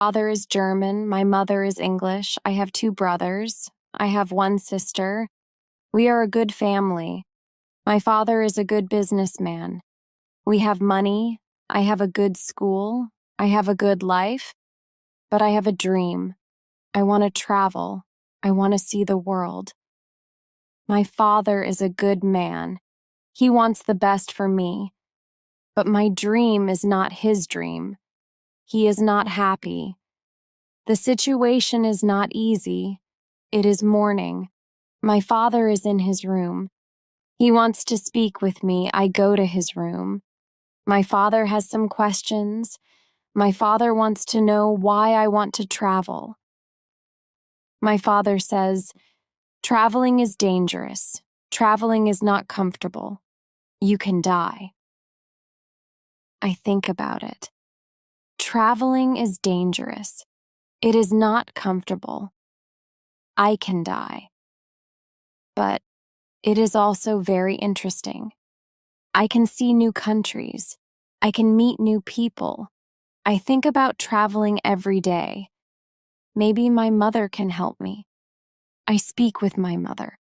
Father is German, my mother is English, I have 2 brothers, I have 1 sister. We are a good family. My father is a good businessman. We have money, I have a good school, I have a good life, but I have a dream. I want to travel. I want to see the world. My father is a good man. He wants the best for me. But my dream is not his dream. He is not happy. The situation is not easy. It is morning. My father is in his room. He wants to speak with me. I go to his room. My father has some questions. My father wants to know why I want to travel. My father says, "Traveling is dangerous. Traveling is not comfortable. You can die." I think about it. Traveling is dangerous. It is not comfortable. I can die. But it is also very interesting. I can see new countries. I can meet new people. I think about traveling every day. Maybe my mother can help me. I speak with my mother.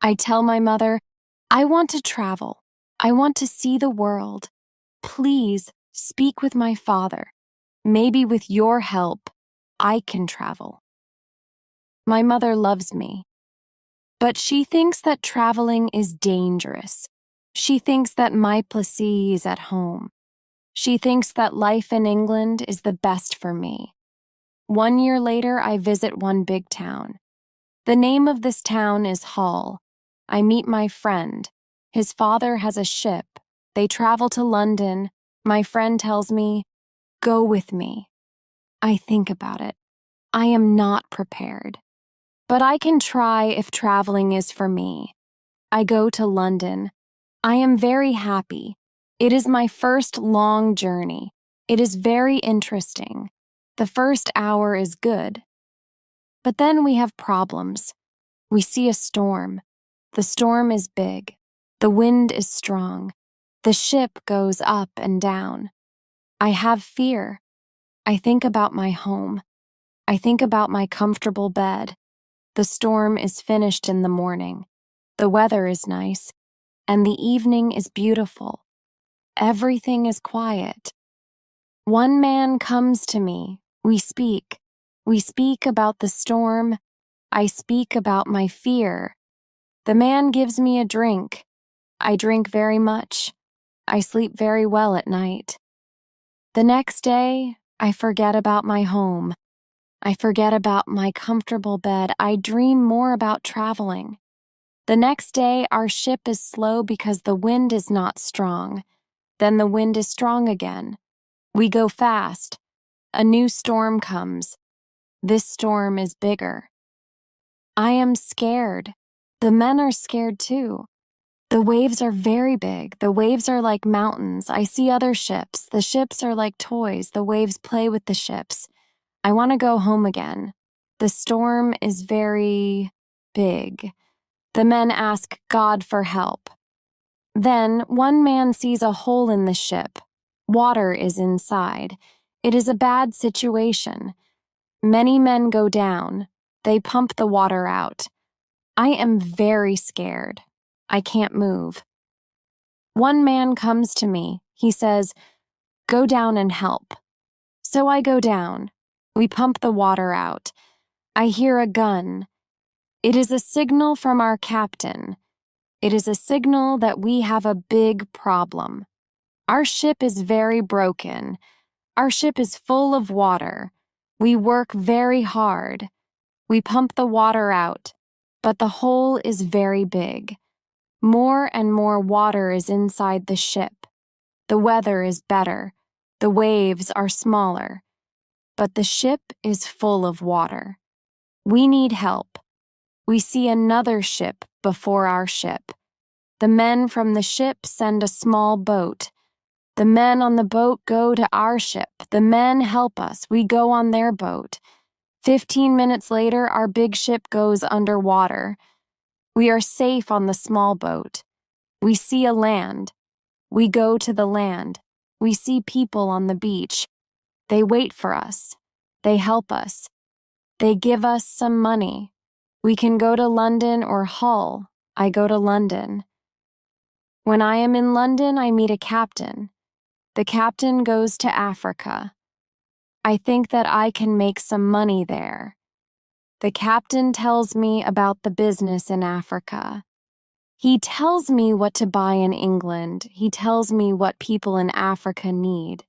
I tell my mother, I want to travel. I want to see the world. Please speak with my father. Maybe with your help, I can travel. My mother loves me, but she thinks that traveling is dangerous. She thinks that my place is at home. She thinks that life in England is the best for me. 1 year later, I visit one big town. The name of this town is Hull. I meet my friend. His father has a ship. They travel to London. My friend tells me, "Go with me." I think about it. I am not prepared. But I can try if traveling is for me. I go to London. I am very happy. It is my first long journey. It is very interesting. The first hour is good. But then we have problems. We see a storm. The storm is big. The wind is strong. The ship goes up and down. I have fear. I think about my home. I think about my comfortable bed. The storm is finished in the morning. The weather is nice, and the evening is beautiful. Everything is quiet. One man comes to me. We speak. We speak about the storm. I speak about my fear. The man gives me a drink. I drink very much. I sleep very well at night. The next day, I forget about my home. I forget about my comfortable bed. I dream more about traveling. The next day, our ship is slow because the wind is not strong. Then the wind is strong again. We go fast. A new storm comes. This storm is bigger. I am scared. The men are scared too. The waves are very big. The waves are like mountains. I see other ships. The ships are like toys. The waves play with the ships. I want to go home again. The storm is very big. The men ask God for help. Then one man sees a hole in the ship. Water is inside. It is a bad situation. Many men go down. They pump the water out. I am very scared. I can't move. One man comes to me. He says, "Go down and help." So I go down. We pump the water out. I hear a gun. It is a signal from our captain. It is a signal that we have a big problem. Our ship is very broken. Our ship is full of water. We work very hard. We pump the water out, but the hole is very big. More and more water is inside the ship. The weather is better. The waves are smaller. But the ship is full of water. We need help. We see another ship before our ship. The men from the ship send a small boat. The men on the boat go to our ship. The men help us. We go on their boat. 15 minutes later, our big ship goes underwater. We are safe on the small boat. We see a land. We go to the land. We see people on the beach. They wait for us. They help us. They give us some money. We can go to London or Hull. I go to London. When I am in London, I meet a captain. The captain goes to Africa. I think that I can make some money there. The captain tells me about the business in Africa. He tells me what to buy in England. He tells me what people in Africa need.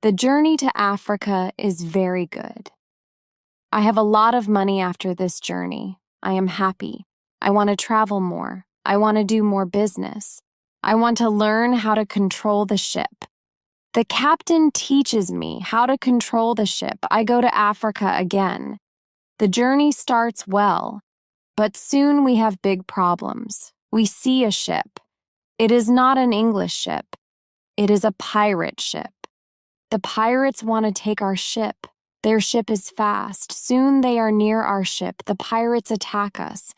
The journey to Africa is very good. I have a lot of money after this journey. I am happy. I want to travel more. I want to do more business. I want to learn how to control the ship. The captain teaches me how to control the ship. I go to Africa again. The journey starts well, but soon we have big problems. We see a ship. It is not an English ship. It is a pirate ship. The pirates want to take our ship. Their ship is fast. Soon they are near our ship. The pirates attack us.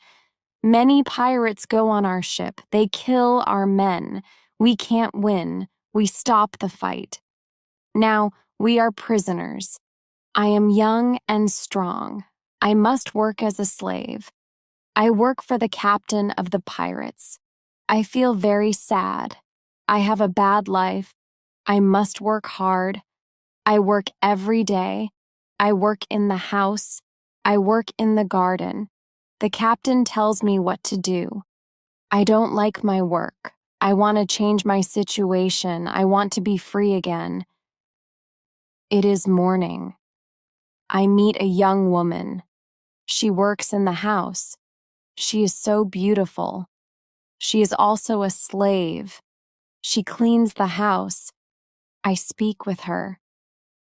Many pirates go on our ship. They kill our men. We can't win. We stop the fight. Now we are prisoners. I am young and strong. I must work as a slave. I work for the captain of the pirates. I feel very sad. I have a bad life. I must work hard. I work every day. I work in the house. I work in the garden. The captain tells me what to do. I don't like my work. I want to change my situation. I want to be free again. It is morning. I meet a young woman. She works in the house. She is so beautiful. She is also a slave. She cleans the house. I speak with her.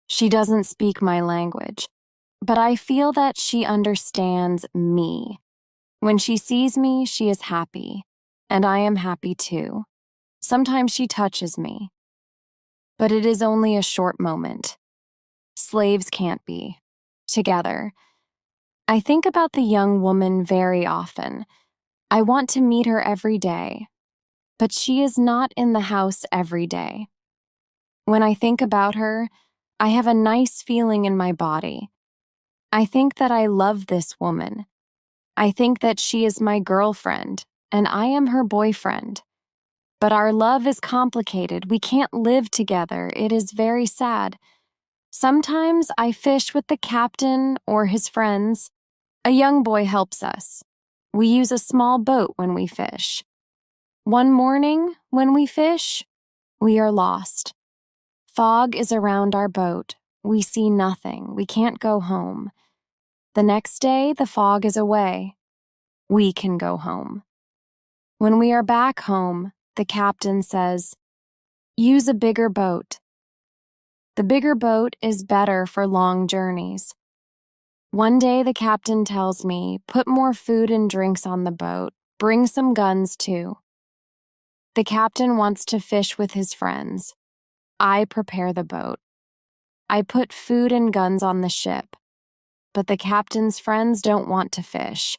She doesn't speak my language, but I feel that she understands me. When she sees me, she is happy, and I am happy too. Sometimes she touches me, but it is only a short moment. Slaves can't be together. I think about the young woman very often. I want to meet her every day, but she is not in the house every day. When I think about her, I have a nice feeling in my body. I think that I love this woman. I think that she is my girlfriend, and I am her boyfriend. But our love is complicated. We can't live together. It is very sad. Sometimes I fish with the captain or his friends. A young boy helps us. We use a small boat when we fish. One morning, when we fish, we are lost. Fog is around our boat. We see nothing. We can't go home. The next day, the fog is away. We can go home. When we are back home, the captain says, "Use a bigger boat." The bigger boat is better for long journeys. One day the captain tells me, "Put more food and drinks on the boat. Bring some guns too." The captain wants to fish with his friends. I prepare the boat. I put food and guns on the ship, but the captain's friends don't want to fish.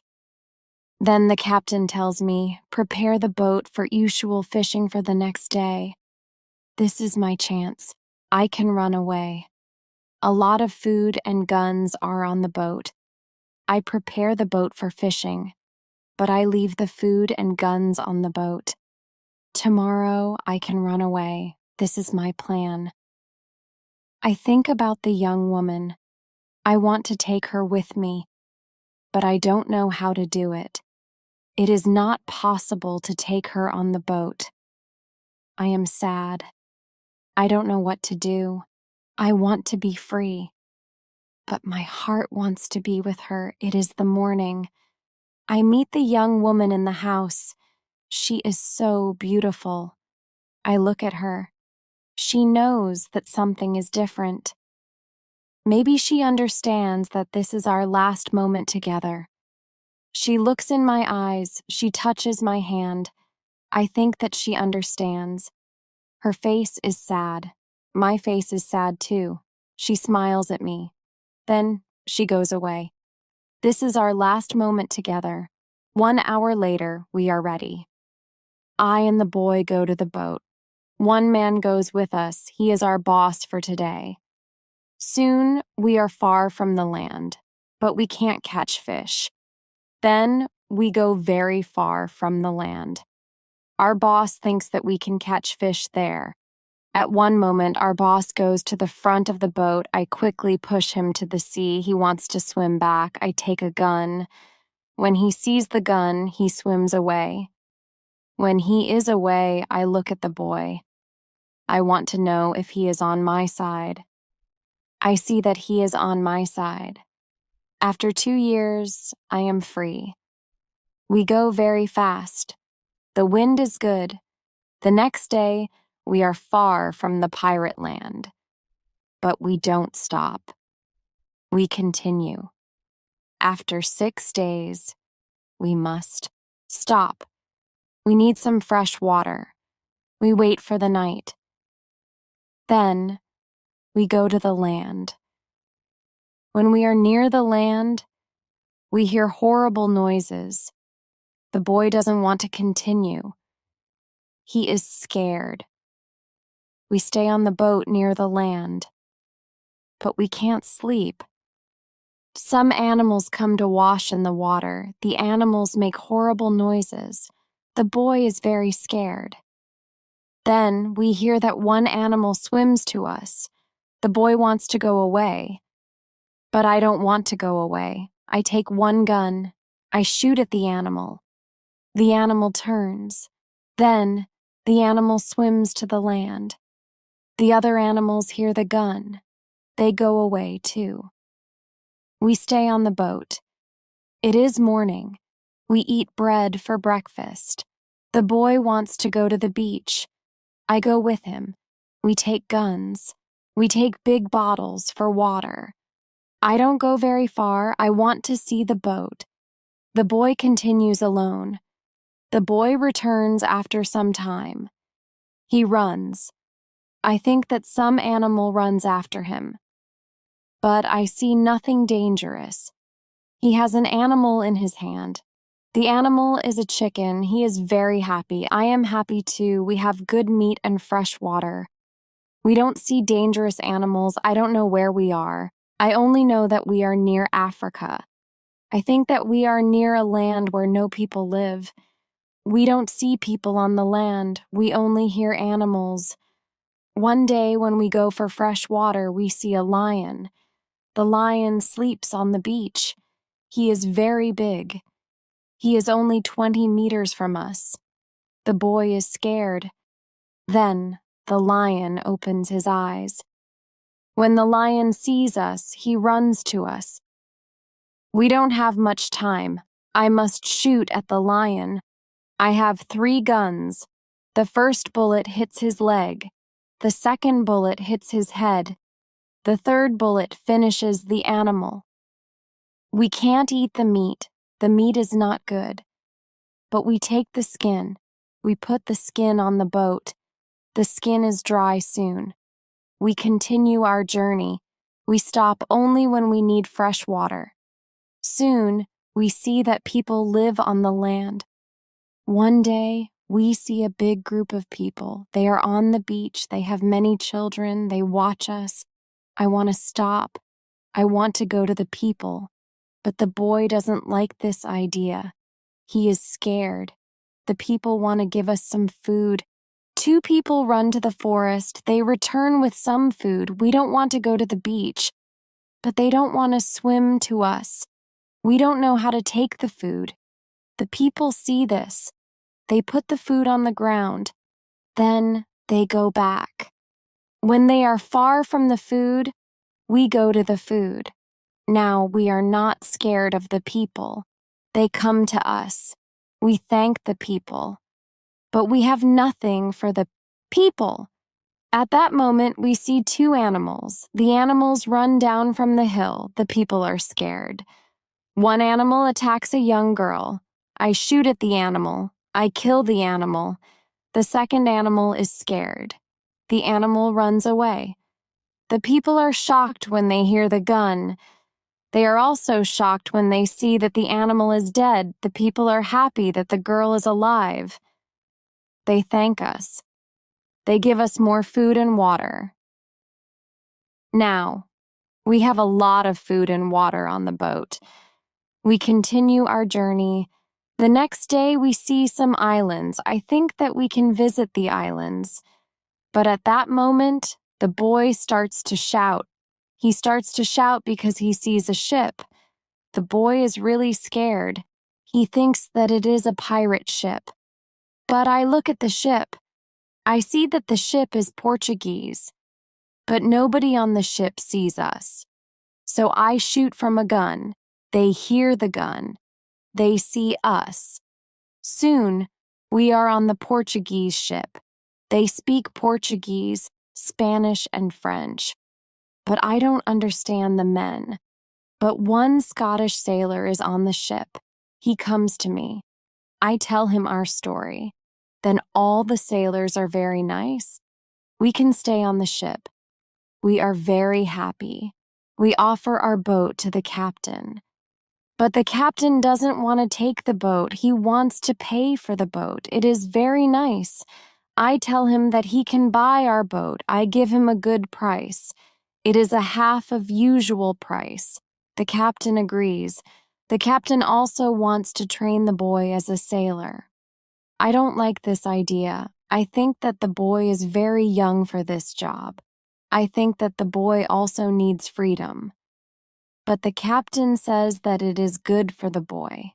Then the captain tells me, "Prepare the boat for usual fishing for the next day." This is my chance. I can run away. A lot of food and guns are on the boat. I prepare the boat for fishing, but I leave the food and guns on the boat. Tomorrow I can run away. This is my plan. I think about the young woman. I want to take her with me, but I don't know how to do it. It is not possible to take her on the boat. I am sad. I don't know what to do. I want to be free, but my heart wants to be with her. It is the morning. I meet the young woman in the house. She is so beautiful. I look at her. She knows that something is different. Maybe she understands that this is our last moment together. She looks in my eyes. She touches my hand. I think that she understands. Her face is sad. My face is sad too. She smiles at me. Then she goes away. This is our last moment together. 1 hour later, we are ready. I and the boy go to the boat. One man goes with us. He is our boss for today. Soon we are far from the land, but we can't catch fish. Then we go very far from the land. Our boss thinks that we can catch fish there. At one moment, our boss goes to the front of the boat. I quickly push him to the sea. He wants to swim back. I take a gun. When he sees the gun, he swims away. When he is away, I look at the boy. I want to know if he is on my side. I see that he is on my side. After 2 years, I am free. We go very fast. The wind is good. The next day, we are far from the pirate land. But we don't stop. We continue. After 6 days, we must stop. We need some fresh water. We wait for the night. Then, we go to the land. When we are near the land, we hear horrible noises. The boy doesn't want to continue. He is scared. We stay on the boat near the land, but we can't sleep. Some animals come to wash in the water. The animals make horrible noises. The boy is very scared. Then we hear that one animal swims to us. The boy wants to go away. But I don't want to go away. I take one gun. I shoot at the animal. The animal turns. Then the animal swims to the land. The other animals hear the gun. They go away too. We stay on the boat. It is morning. We eat bread for breakfast. The boy wants to go to the beach. I go with him. We take guns. We take big bottles for water. I don't go very far. I want to see the boat. The boy continues alone. The boy returns after some time. He runs. I think that some animal runs after him. But I see nothing dangerous. He has an animal in his hand. The animal is a chicken. He is very happy. I am happy too. We have good meat and fresh water. We don't see dangerous animals. I don't know where we are. I only know that we are near Africa. I think that we are near a land where no people live. We don't see people on the land. We only hear animals. One day when we go for fresh water, we see a lion. The lion sleeps on the beach. He is very big. He is only 20 meters from us. The boy is scared. Then the lion opens his eyes. When the lion sees us, he runs to us. We don't have much time. I must shoot at the lion. I have 3 guns. The first bullet hits his leg. The second bullet hits his head. The third bullet finishes the animal. We can't eat the meat. The meat is not good. But we take the skin. We put the skin on the boat. The skin is dry soon. We continue our journey. We stop only when we need fresh water. Soon, we see that people live on the land. One day, we see a big group of people. They are on the beach. They have many children. They watch us. I want to stop. I want to go to the people. But the boy doesn't like this idea. He is scared. The people want to give us some food. 2 people run to the forest. They return with some food. We don't want to go to the beach. But they don't want to swim to us. We don't know how to take the food. The people see this. They put the food on the ground. Then they go back. When they are far from the food, we go to the food. Now we are not scared of the people. They come to us. We thank the people. But we have nothing for the people. At that moment, we see 2 animals. The animals run down from the hill. The people are scared. One animal attacks a young girl. I shoot at the animal. I kill the animal. The second animal is scared. The animal runs away. The people are shocked when they hear the gun. They are also shocked when they see that the animal is dead. The people are happy that the girl is alive. They thank us. They give us more food and water. Now, We have a lot of food and water on the boat. We continue our journey. The next day, we see some islands. I think that we can visit the islands. But at that moment, the boy starts to shout. He starts to shout because he sees a ship. The boy is really scared. He thinks that it is a pirate ship. But I look at the ship. I see that the ship is Portuguese. But nobody on the ship sees us. So I shoot from a gun. They hear the gun. They see us. Soon, we are on the Portuguese ship. They speak Portuguese, Spanish, and French. But I don't understand the men. But one Scottish sailor is on the ship. He comes to me. I tell him our story. Then all the sailors are very nice. We can stay on the ship. We are very happy. We offer our boat to the captain. But the captain doesn't want to take the boat. He wants to pay for the boat. It is very nice. I tell him that he can buy our boat. I give him a good price. It is a half of usual price. The captain agrees. The captain also wants to train the boy as a sailor. I don't like this idea. I think that the boy is very young for this job. I think that the boy also needs freedom. But the captain says that it is good for the boy.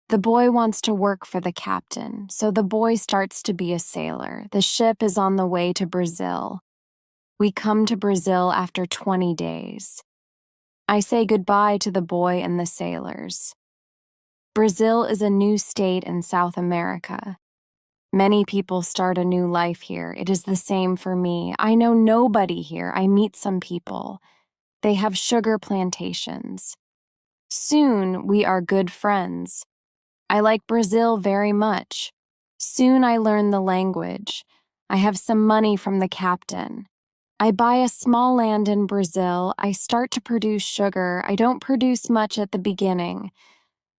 The boy wants to work for the captain, so the boy starts to be a sailor. The ship is on the way to Brazil. We come to Brazil after 20 days. I say goodbye to the boy and the sailors. Brazil is a new state in South America. Many people start a new life here. It is the same for me. I know nobody here. I meet some people. They have sugar plantations. Soon we are good friends. I like Brazil very much. Soon I learn the language. I have some money from the captain. I buy a small land in Brazil. I start to produce sugar. I don't produce much at the beginning.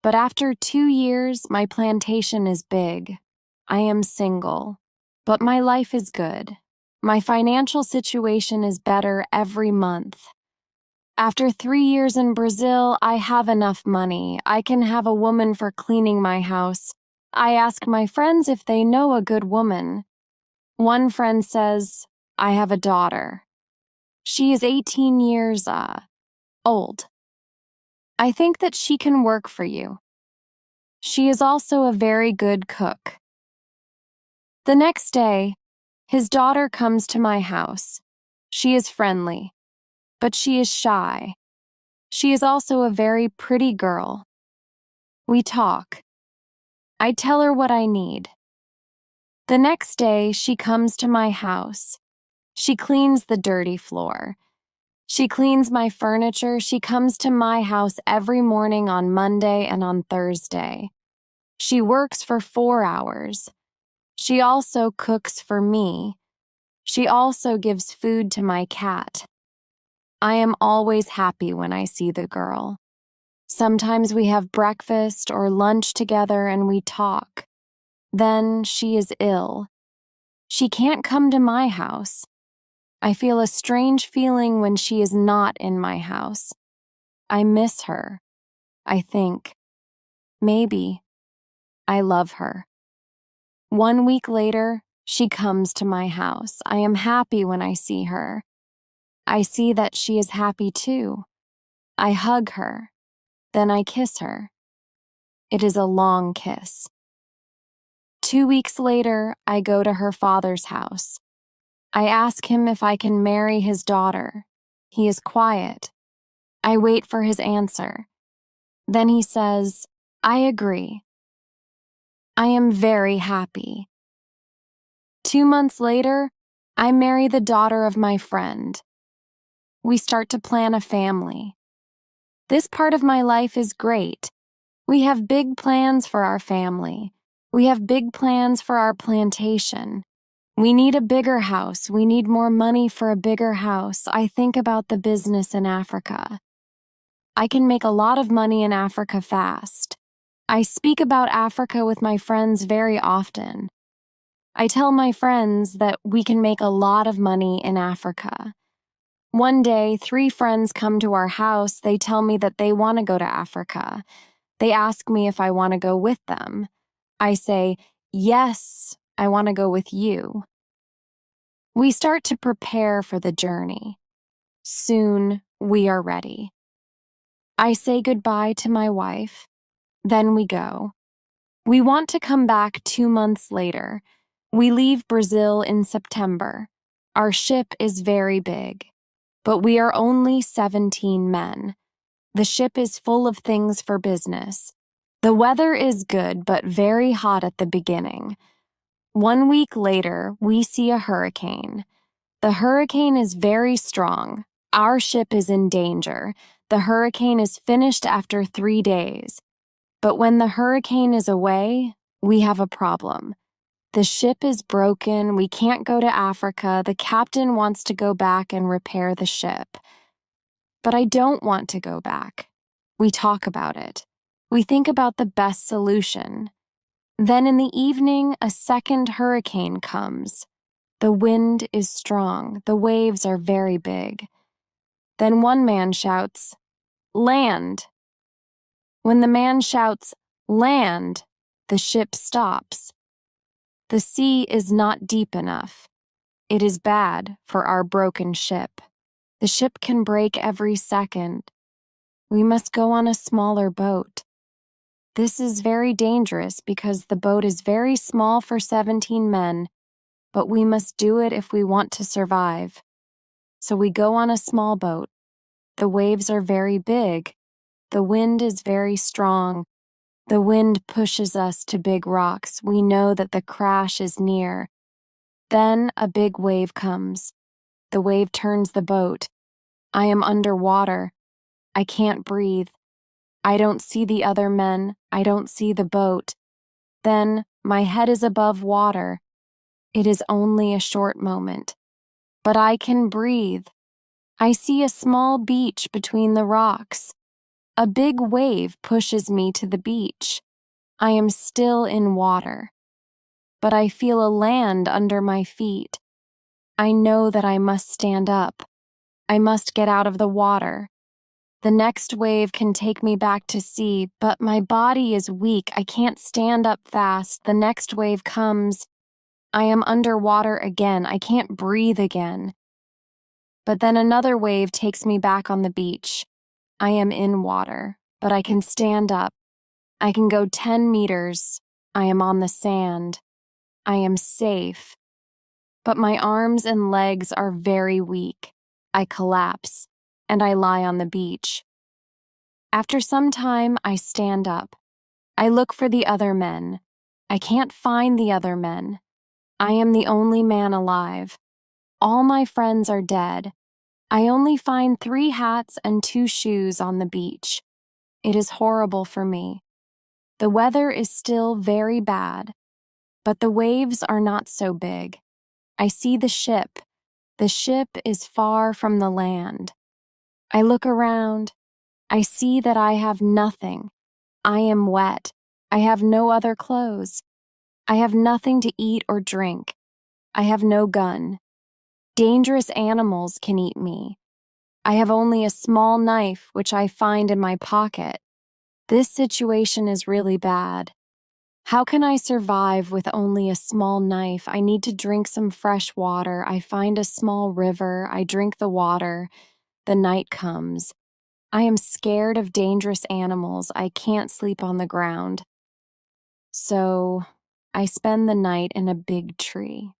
But after 2 years, my plantation is big. I am single. But my life is good. My financial situation is better every month. After 3 years in Brazil, I have enough money. I can have a woman for cleaning my house. I ask my friends if they know a good woman. One friend says, I have a daughter. She is 18 years old. I think that she can work for you. She is also a very good cook. The next day, his daughter comes to my house. She is friendly, but she is shy. She is also a very pretty girl. We talk. I tell her what I need. The next day, she comes to my house. She cleans the dirty floor. She cleans my furniture. She comes to my house every morning on Monday and on Thursday. She works for 4 hours. She also cooks for me. She also gives food to my cat. I am always happy when I see the girl. Sometimes we have breakfast or lunch together and we talk. Then she is ill. She can't come to my house. I feel a strange feeling when she is not in my house. I miss her. I think, maybe, I love her. 1 week later, she comes to my house. I am happy when I see her. I see that she is happy too. I hug her. Then I kiss her. It is a long kiss. 2 weeks later, I go to her father's house. I ask him if I can marry his daughter. He is quiet. I wait for his answer. Then he says, I agree. I am very happy. 2 months later, I marry the daughter of my friend. We start to plan a family. This part of my life is great. We have big plans for our family. We have big plans for our plantation. We need a bigger house. We need more money for a bigger house. I think about the business in Africa. I can make a lot of money in Africa fast. I speak about Africa with my friends very often. I tell my friends that we can make a lot of money in Africa. One day, 3 friends come to our house. They tell me that they want to go to Africa. They ask me if I want to go with them. I say, yes, I want to go with you. We start to prepare for the journey. Soon, we are ready. I say goodbye to my wife. Then we go. We want to come back 2 months later. We leave Brazil in September. Our ship is very big, but we are only 17 men. The ship is full of things for business. The weather is good, but very hot at the beginning. 1 week later, we see a hurricane. The hurricane is very strong. Our ship is in danger. The hurricane is finished after 3 days. But when the hurricane is away, we have a problem. The ship is broken. We can't go to Africa. The captain wants to go back and repair the ship. But I don't want to go back. We talk about it. We think about the best solution. Then in the evening, a second hurricane comes. The wind is strong. The waves are very big. Then one man shouts, "Land!" When the man shouts, "Land!" the ship stops. The sea is not deep enough. It is bad for our broken ship. The ship can break every second. We must go on a smaller boat. This is very dangerous because the boat is very small for 17 men, but we must do it if we want to survive. So we go on a small boat. The waves are very big. The wind is very strong. The wind pushes us to big rocks. We know that the crash is near. Then a big wave comes. The wave turns the boat. I am underwater. I can't breathe. I don't see the other men. I don't see the boat. Then my head is above water. It is only a short moment. But I can breathe. I see a small beach between the rocks. A big wave pushes me to the beach. I am still in water. But I feel a land under my feet. I know that I must stand up. I must get out of the water. The next wave can take me back to sea, but my body is weak. I can't stand up fast. The next wave comes. I am underwater again. I can't breathe again. But then another wave takes me back on the beach. I am in water, but I can stand up. I can go 10 meters. I am on the sand. I am safe. But my arms and legs are very weak. I collapse, and I lie on the beach. After some time, I stand up. I look for the other men. I can't find the other men. I am the only man alive. All my friends are dead. I only find 3 hats and 2 shoes on the beach. It is horrible for me. The weather is still very bad, but the waves are not so big. I see the ship. The ship is far from the land. I look around. I see that I have nothing. I am wet. I have no other clothes. I have nothing to eat or drink. I have no gun. Dangerous animals can eat me. I have only a small knife which I find in my pocket. This situation is really bad. How can I survive with only a small knife? I need to drink some fresh water. I find a small river. I drink the water. The night comes. I am scared of dangerous animals. I can't sleep on the ground. So I spend the night in a big tree.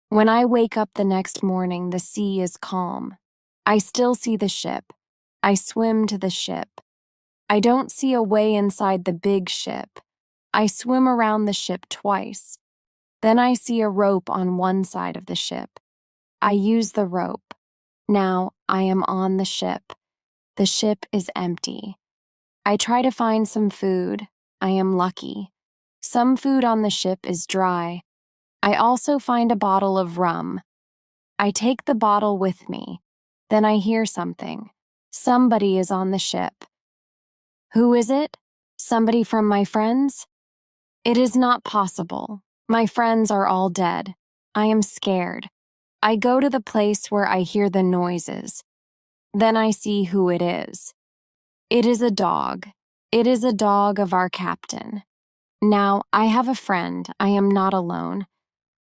When I wake up the next morning, the sea is calm. I still see the ship. I swim to the ship. I don't see a way inside the big ship. I swim around the ship twice. Then I see a rope on one side of the ship. I use the rope. Now I am on the ship. The ship is empty. I try to find some food. I am lucky. Some food on the ship is dry. I also find a bottle of rum. I take the bottle with me. Then I hear something. Somebody is on the ship. Who is it? Somebody from my friends? It is not possible. My friends are all dead. I am scared. I go to the place where I hear the noises. Then I see who it is. It is a dog. It is a dog of our captain. Now, I have a friend. I am not alone.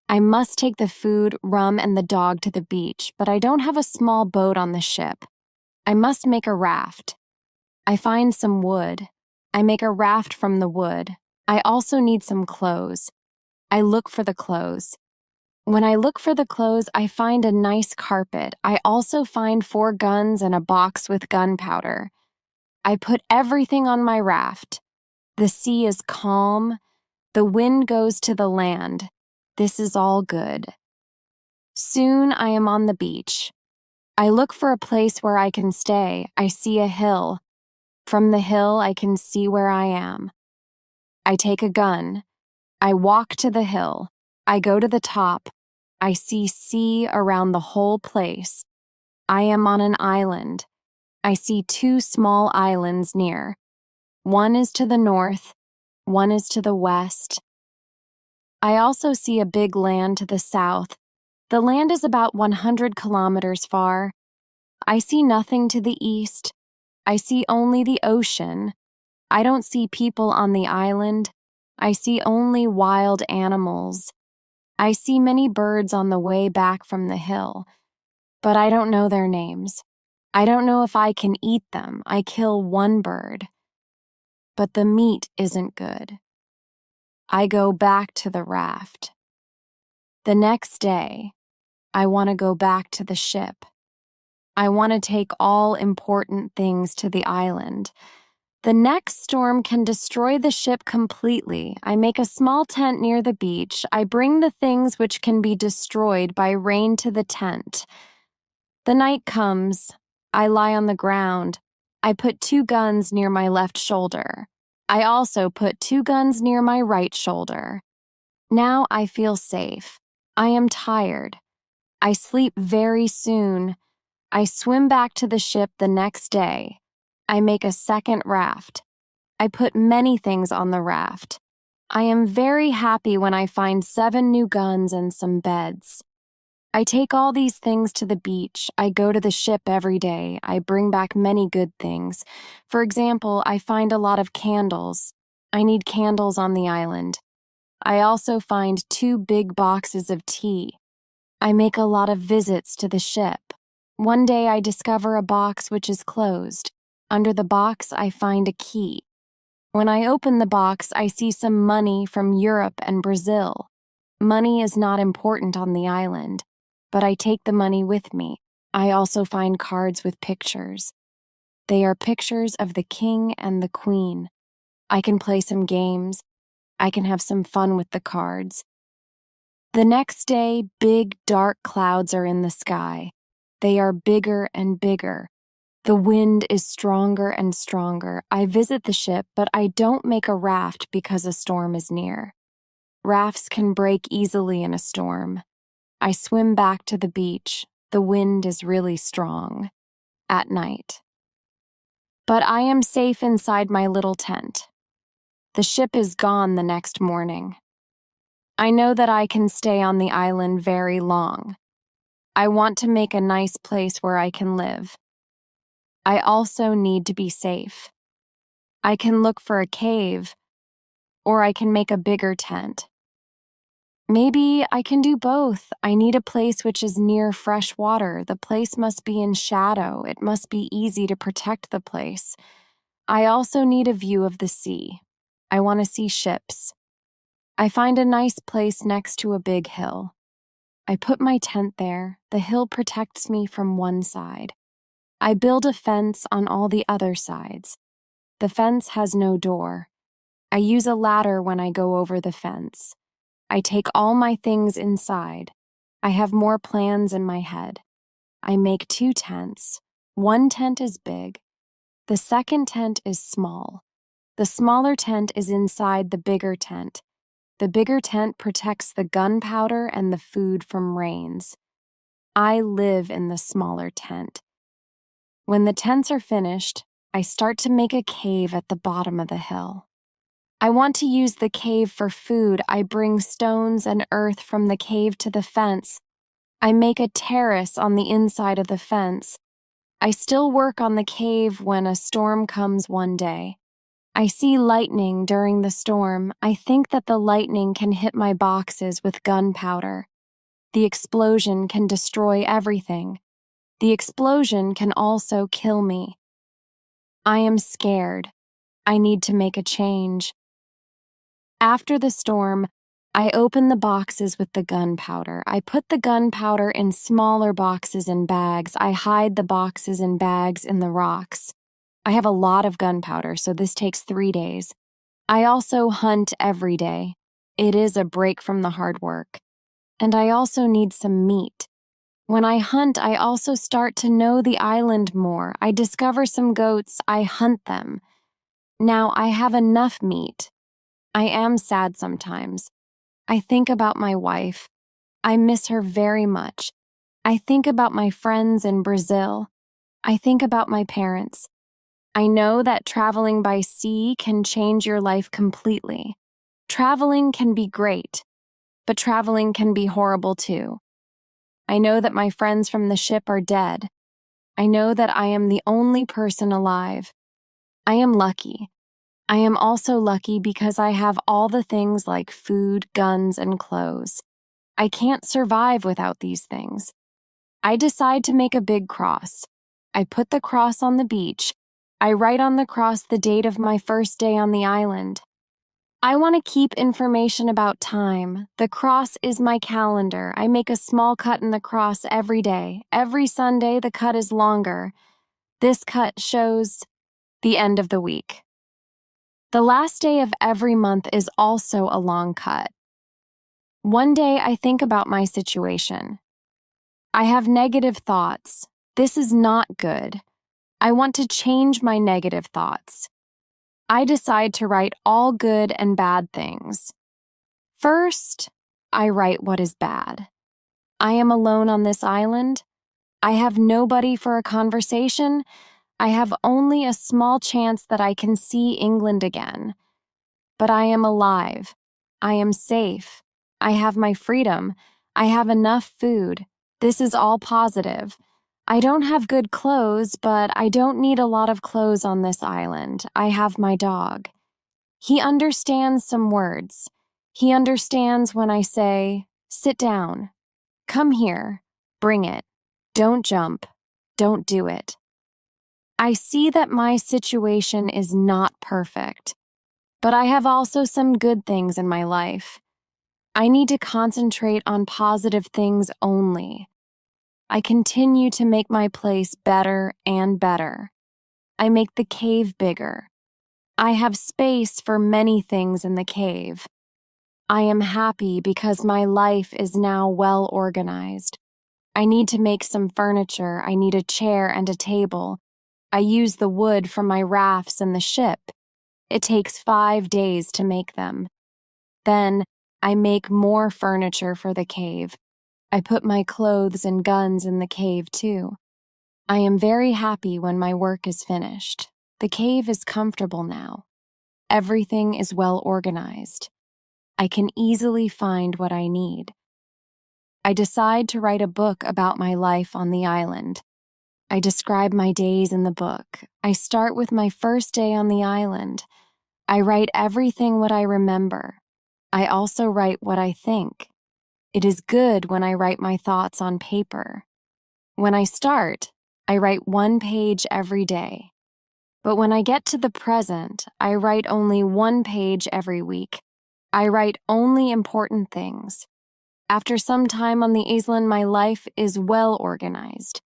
I must take the food, rum, and the dog to the beach, but I don't have a small boat on the ship. I must make a raft. I find some wood. I make a raft from the wood. I also need some clothes. I look for the clothes. When I look for the clothes, I find a nice carpet. I also find 4 guns and a box with gunpowder. I put everything on my raft. The sea is calm. The wind goes to the land. This is all good. Soon I am on the beach. I look for a place where I can stay. I see a hill. From the hill, I can see where I am. I take a gun. I walk to the hill. I go to the top. I see sea around the whole place. I am on an island. I see 2 small islands near. One is to the north. One is to the west. I also see a big land to the south. The land is about 100 kilometers far. I see nothing to the east. I see only the ocean. I don't see people on the island. I see only wild animals. I see many birds on the way back from the hill, but I don't know their names. I don't know if I can eat them. I kill 1 bird, but the meat isn't good. I go back to the raft. The next day, I want to go back to the ship. I want to take all important things to the island. The next storm can destroy the ship completely. I make a small tent near the beach. I bring the things which can be destroyed by rain to the tent. The night comes. I lie on the ground. I put 2 guns near my left shoulder. I also put 2 guns near my right shoulder. Now I feel safe. I am tired. I sleep very soon. I swim back to the ship the next day. I make a second raft. I put many things on the raft. I am very happy when I find 7 new guns and some beds. I take all these things to the beach. I go to the ship every day. I bring back many good things. For example, I find a lot of candles. I need candles on the island. I also find 2 big boxes of tea. I make a lot of visits to the ship. One day I discover a box which is closed. Under the box, I find a key. When I open the box, I see some money from Europe and Brazil. Money is not important on the island, but I take the money with me. I also find cards with pictures. They are pictures of the king and the queen. I can play some games. I can have some fun with the cards. The next day, big, dark clouds are in the sky. They are bigger and bigger. The wind is stronger and stronger. I visit the ship, but I don't make a raft because a storm is near. Rafts can break easily in a storm. I swim back to the beach. The wind is really strong. At night. But I am safe inside my little tent. The ship is gone the next morning. I know that I can stay on the island very long. I want to make a nice place where I can live. I also need to be safe. I can look for a cave, or I can make a bigger tent. Maybe I can do both. I need a place which is near fresh water. The place must be in shadow. It must be easy to protect the place. I also need a view of the sea. I want to see ships. I find a nice place next to a big hill. I put my tent there. The hill protects me from one side. I build a fence on all the other sides. The fence has no door. I use a ladder when I go over the fence. I take all my things inside. I have more plans in my head. I make 2 tents. One tent is big. The second tent is small. The smaller tent is inside the bigger tent. The bigger tent protects the gunpowder and the food from rains. I live in the smaller tent. When the tents are finished, I start to make a cave at the bottom of the hill. I want to use the cave for food. I bring stones and earth from the cave to the fence. I make a terrace on the inside of the fence. I still work on the cave when a storm comes one day. I see lightning during the storm. I think that the lightning can hit my boxes with gunpowder. The explosion can destroy everything. The explosion can also kill me. I am scared. I need to make a change. After the storm, I open the boxes with the gunpowder. I put the gunpowder in smaller boxes and bags. I hide the boxes and bags in the rocks. I have a lot of gunpowder, so this takes 3 days. I also hunt every day. It is a break from the hard work. And I also need some meat. When I hunt, I also start to know the island more. I discover some goats, I hunt them. Now I have enough meat. I am sad sometimes. I think about my wife. I miss her very much. I think about my friends in Brazil. I think about my parents. I know that traveling by sea can change your life completely. Traveling can be great, but traveling can be horrible too. I know that my friends from the ship are dead. I know that I am the only person alive. I am lucky. I am also lucky because I have all the things like food, guns, and clothes. I can't survive without these things. I decide to make a big cross. I put the cross on the beach. I write on the cross the date of my first day on the island. I want to keep information about time. The cross is my calendar. I make a small cut in the cross every day. Every Sunday, the cut is longer. This cut shows the end of the week. The last day of every month is also a long cut. One day, I think about my situation. I have negative thoughts. This is not good. I want to change my negative thoughts. I decide to write all good and bad things. First, I write what is bad. I am alone on this island. I have nobody for a conversation. I have only a small chance that I can see England again. But I am alive. I am safe. I have my freedom. I have enough food. This is all positive. I don't have good clothes, but I don't need a lot of clothes on this island. I have my dog. He understands some words. He understands when I say, sit down, come here, bring it, don't jump, don't do it. I see that my situation is not perfect, but I have also some good things in my life. I need to concentrate on positive things only. I continue to make my place better and better. I make the cave bigger. I have space for many things in the cave. I am happy because my life is now well organized. I need to make some furniture. I need a chair and a table. I use the wood from my rafts in the ship. It takes 5 days to make them. Then I make more furniture for the cave. I put my clothes and guns in the cave too. I am very happy when my work is finished. The cave is comfortable now. Everything is well organized. I can easily find what I need. I decide to write a book about my life on the island. I describe my days in the book. I start with my first day on the island. I write everything what I remember. I also write what I think. It is good when I write my thoughts on paper. When I start, I write 1 page every day. But when I get to the present, I write only 1 page every week. I write only important things. After some time on the island, my life is well organized.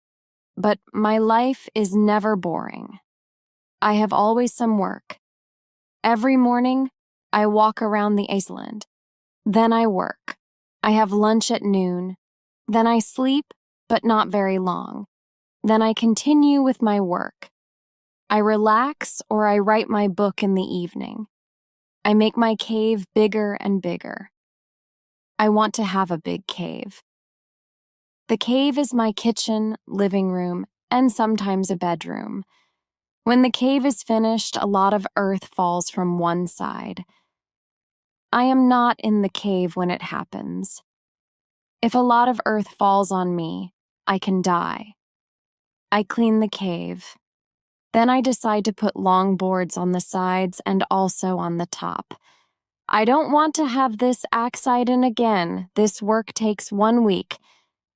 But my life is never boring. I have always some work. Every morning, I walk around the island. Then I work. I have lunch at noon. Then I sleep, but not very long. Then I continue with my work. I relax or I write my book in the evening. I make my cave bigger and bigger. I want to have a big cave. The cave is my kitchen, living room, and sometimes a bedroom. When the cave is finished, a lot of earth falls from one side. I am not in the cave when it happens. If a lot of earth falls on me, I can die. I clean the cave. Then I decide to put long boards on the sides and also on the top. I don't want to have this accident again. This work takes 1 week.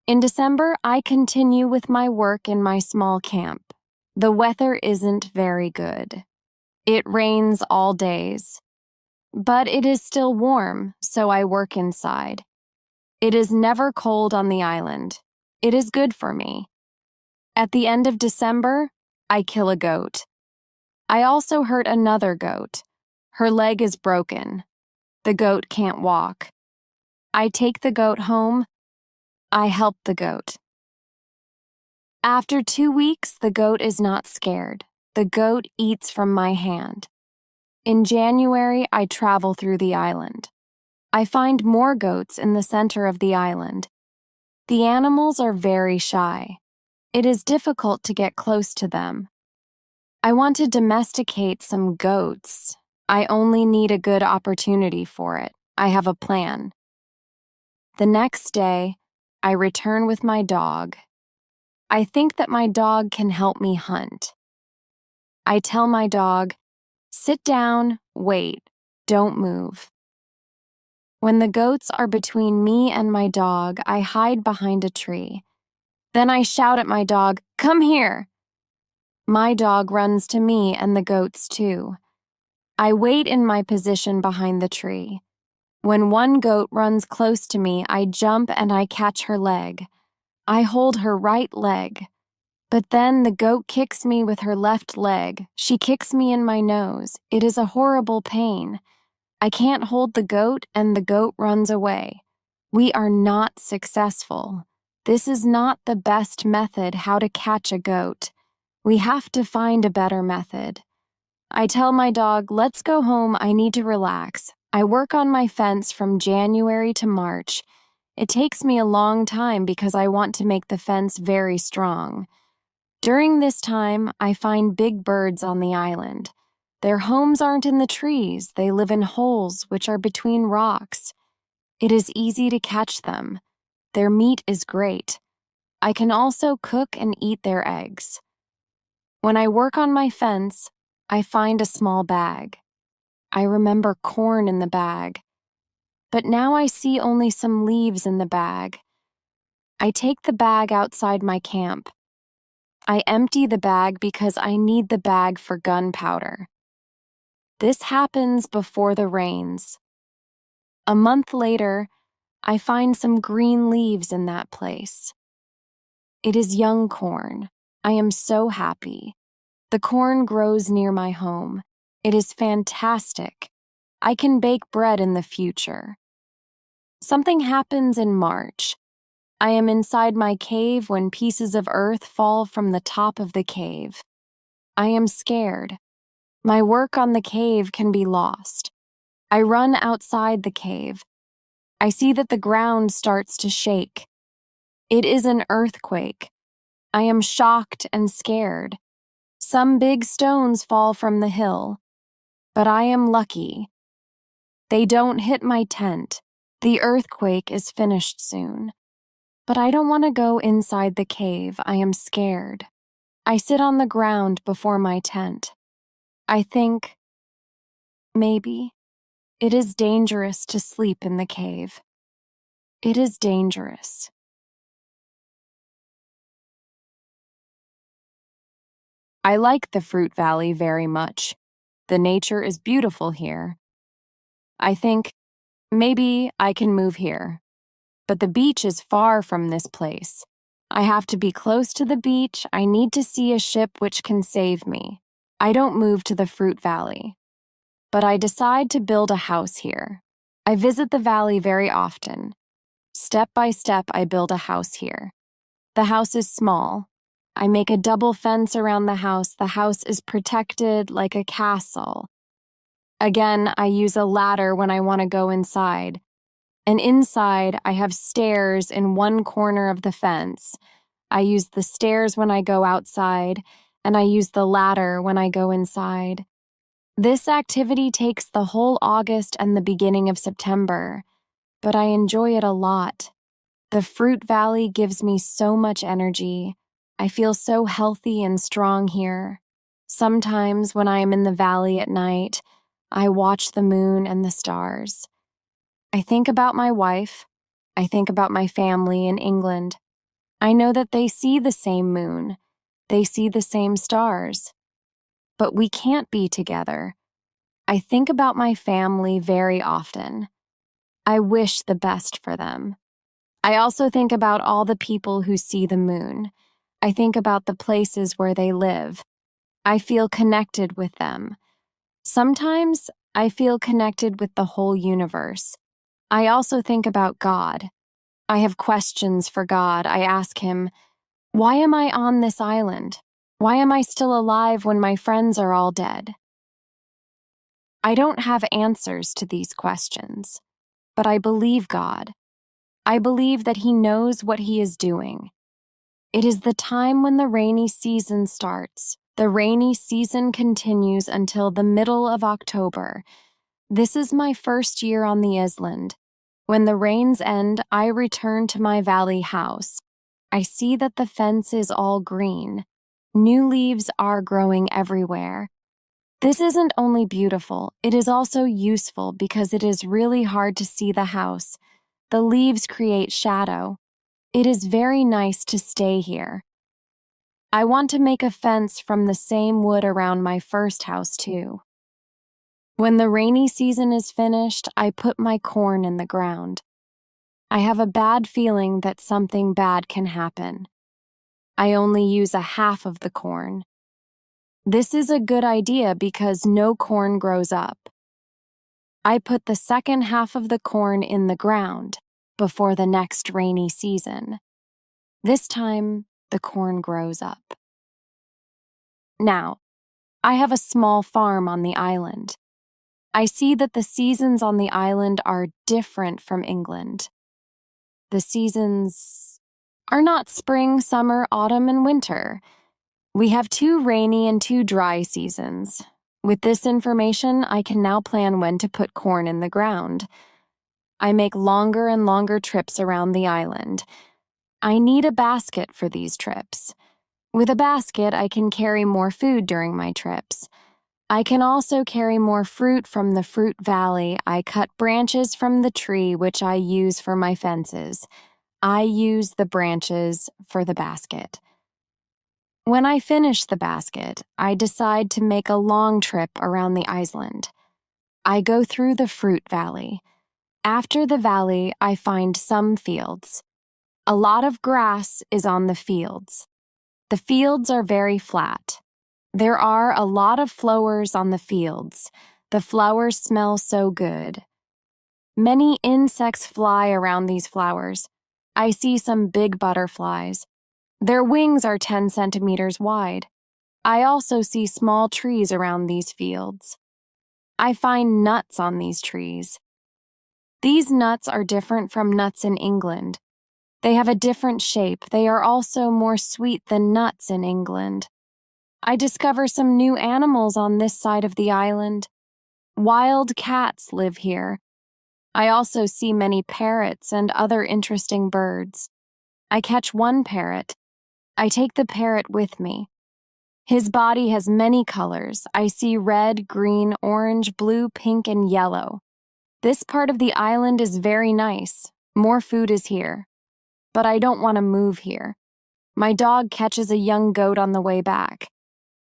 In December, I continue with my work in my small camp. The weather isn't very good. It rains all days. But it is still warm, so I work inside. It is never cold on the island. It is good for me. At the end of December, I kill a goat. I also hurt another goat. Her leg is broken. The goat can't walk. I take the goat home. I help the goat. After 2 weeks, the goat is not scared. The goat eats from my hand. In January, I travel through the island. I find more goats in the center of the island. The animals are very shy. It is difficult to get close to them. I want to domesticate some goats. I only need a good opportunity for it. I have a plan. The next day, I return with my dog. I think that my dog can help me hunt. I tell my dog, sit down, wait, don't move. When the goats are between me and my dog, I hide behind a tree. Then I shout at my dog, come here. My dog runs to me and the goats too. I wait in my position behind the tree. When one goat runs close to me, I jump and I catch her leg. I hold her right leg. But then the goat kicks me with her left leg. She kicks me in my nose. It is a horrible pain. I can't hold the goat and the goat runs away. We are not successful. This is not the best method how to catch a goat. We have to find a better method. I tell my dog, let's go home, I need to relax. I work on my fence from January to March. It takes me a long time because I want to make the fence very strong. During this time, I find big birds on the island. Their homes aren't in the trees, they live in holes which are between rocks. It is easy to catch them. Their meat is great. I can also cook and eat their eggs. When I work on my fence, I find a small bag. I remember corn in the bag. But now I see only some leaves in the bag. I take the bag outside my camp. I empty the bag because I need the bag for gunpowder. This happens before the rains. A month later, I find some green leaves in that place. It is young corn. I am so happy. The corn grows near my home. It is fantastic. I can bake bread in the future. Something happens in March. I am inside my cave when pieces of earth fall from the top of the cave. I am scared. My work on the cave can be lost. I run outside the cave. I see that the ground starts to shake. It is an earthquake. I am shocked and scared. Some big stones fall from the hill. But I am lucky. They don't hit my tent. The earthquake is finished soon. But I don't want to go inside the cave. I am scared. I sit on the ground before my tent. I think, maybe, it is dangerous to sleep in the cave. It is dangerous. I like the Fruit Valley very much. The nature is beautiful here. I think, maybe I can move here. But the beach is far from this place. I have to be close to the beach. I need to see a ship which can save me. I don't move to the Fruit Valley. But I decide to build a house here. I visit the valley very often. Step by step, I build a house here. The house is small. I make a double fence around the house. The house is protected like a castle. Again, I use a ladder when I want to go inside. And inside, I have stairs in one corner of the fence. I use the stairs when I go outside, and I use the ladder when I go inside. This activity takes the whole August and the beginning of September, but I enjoy it a lot. The fruit valley gives me so much energy. I feel so healthy and strong here. Sometimes when I am in the valley at night, I watch the moon and the stars. I think about my wife. I think about my family in England. I know that they see the same moon. They see the same stars. But we can't be together. I think about my family very often. I wish the best for them. I also think about all the people who see the moon. I think about the places where they live. I feel connected with them. Sometimes I feel connected with the whole universe. I also think about God. I have questions for God. I ask him, why am I on this island? Why am I still alive when my friends are all dead? I don't have answers to these questions, but I believe God. I believe that he knows what he is doing. It is the time when the rainy season starts. The rainy season continues until the middle of October. This is my first year on the island. When the rains end, I return to my valley house. I see that the fence is all green. New leaves are growing everywhere. This isn't only beautiful, it is also useful because it is really hard to see the house. The leaves create shadow. It is very nice to stay here. I want to make a fence from the same wood around my first house too. When the rainy season is finished, I put my corn in the ground. I have a bad feeling that something bad can happen. I only use a half of the corn. This is a good idea because no corn grows up. I put the second half of the corn in the ground before the next rainy season. This time, the corn grows up. Now, I have a small farm on the island. I see that the seasons on the island are different from England. The seasons are not spring, summer, autumn, and winter. We have 2 rainy and 2 dry seasons. With this information, I can now plan when to put corn in the ground. I make longer and longer trips around the island. I need a basket for these trips. With a basket, I can carry more food during my trips. I can also carry more fruit from the fruit valley. I cut branches from the tree, which I use for my fences. I use the branches for the basket. When I finish the basket, I decide to make a long trip around the island. I go through the fruit valley. After the valley, I find some fields. A lot of grass is on the fields. The fields are very flat. There are a lot of flowers on the fields. The flowers smell so good. Many insects fly around these flowers. I see some big butterflies. Their wings are 10 centimeters wide. I also see small trees around these fields. I find nuts on these trees. These nuts are different from nuts in England. They have a different shape. They are also more sweet than nuts in England. I discover some new animals on this side of the island. Wild cats live here. I also see many parrots and other interesting birds. I catch one parrot. I take the parrot with me. His body has many colors. I see red, green, orange, blue, pink, and yellow. This part of the island is very nice. More food is here. But I don't want to move here. My dog catches a young goat on the way back.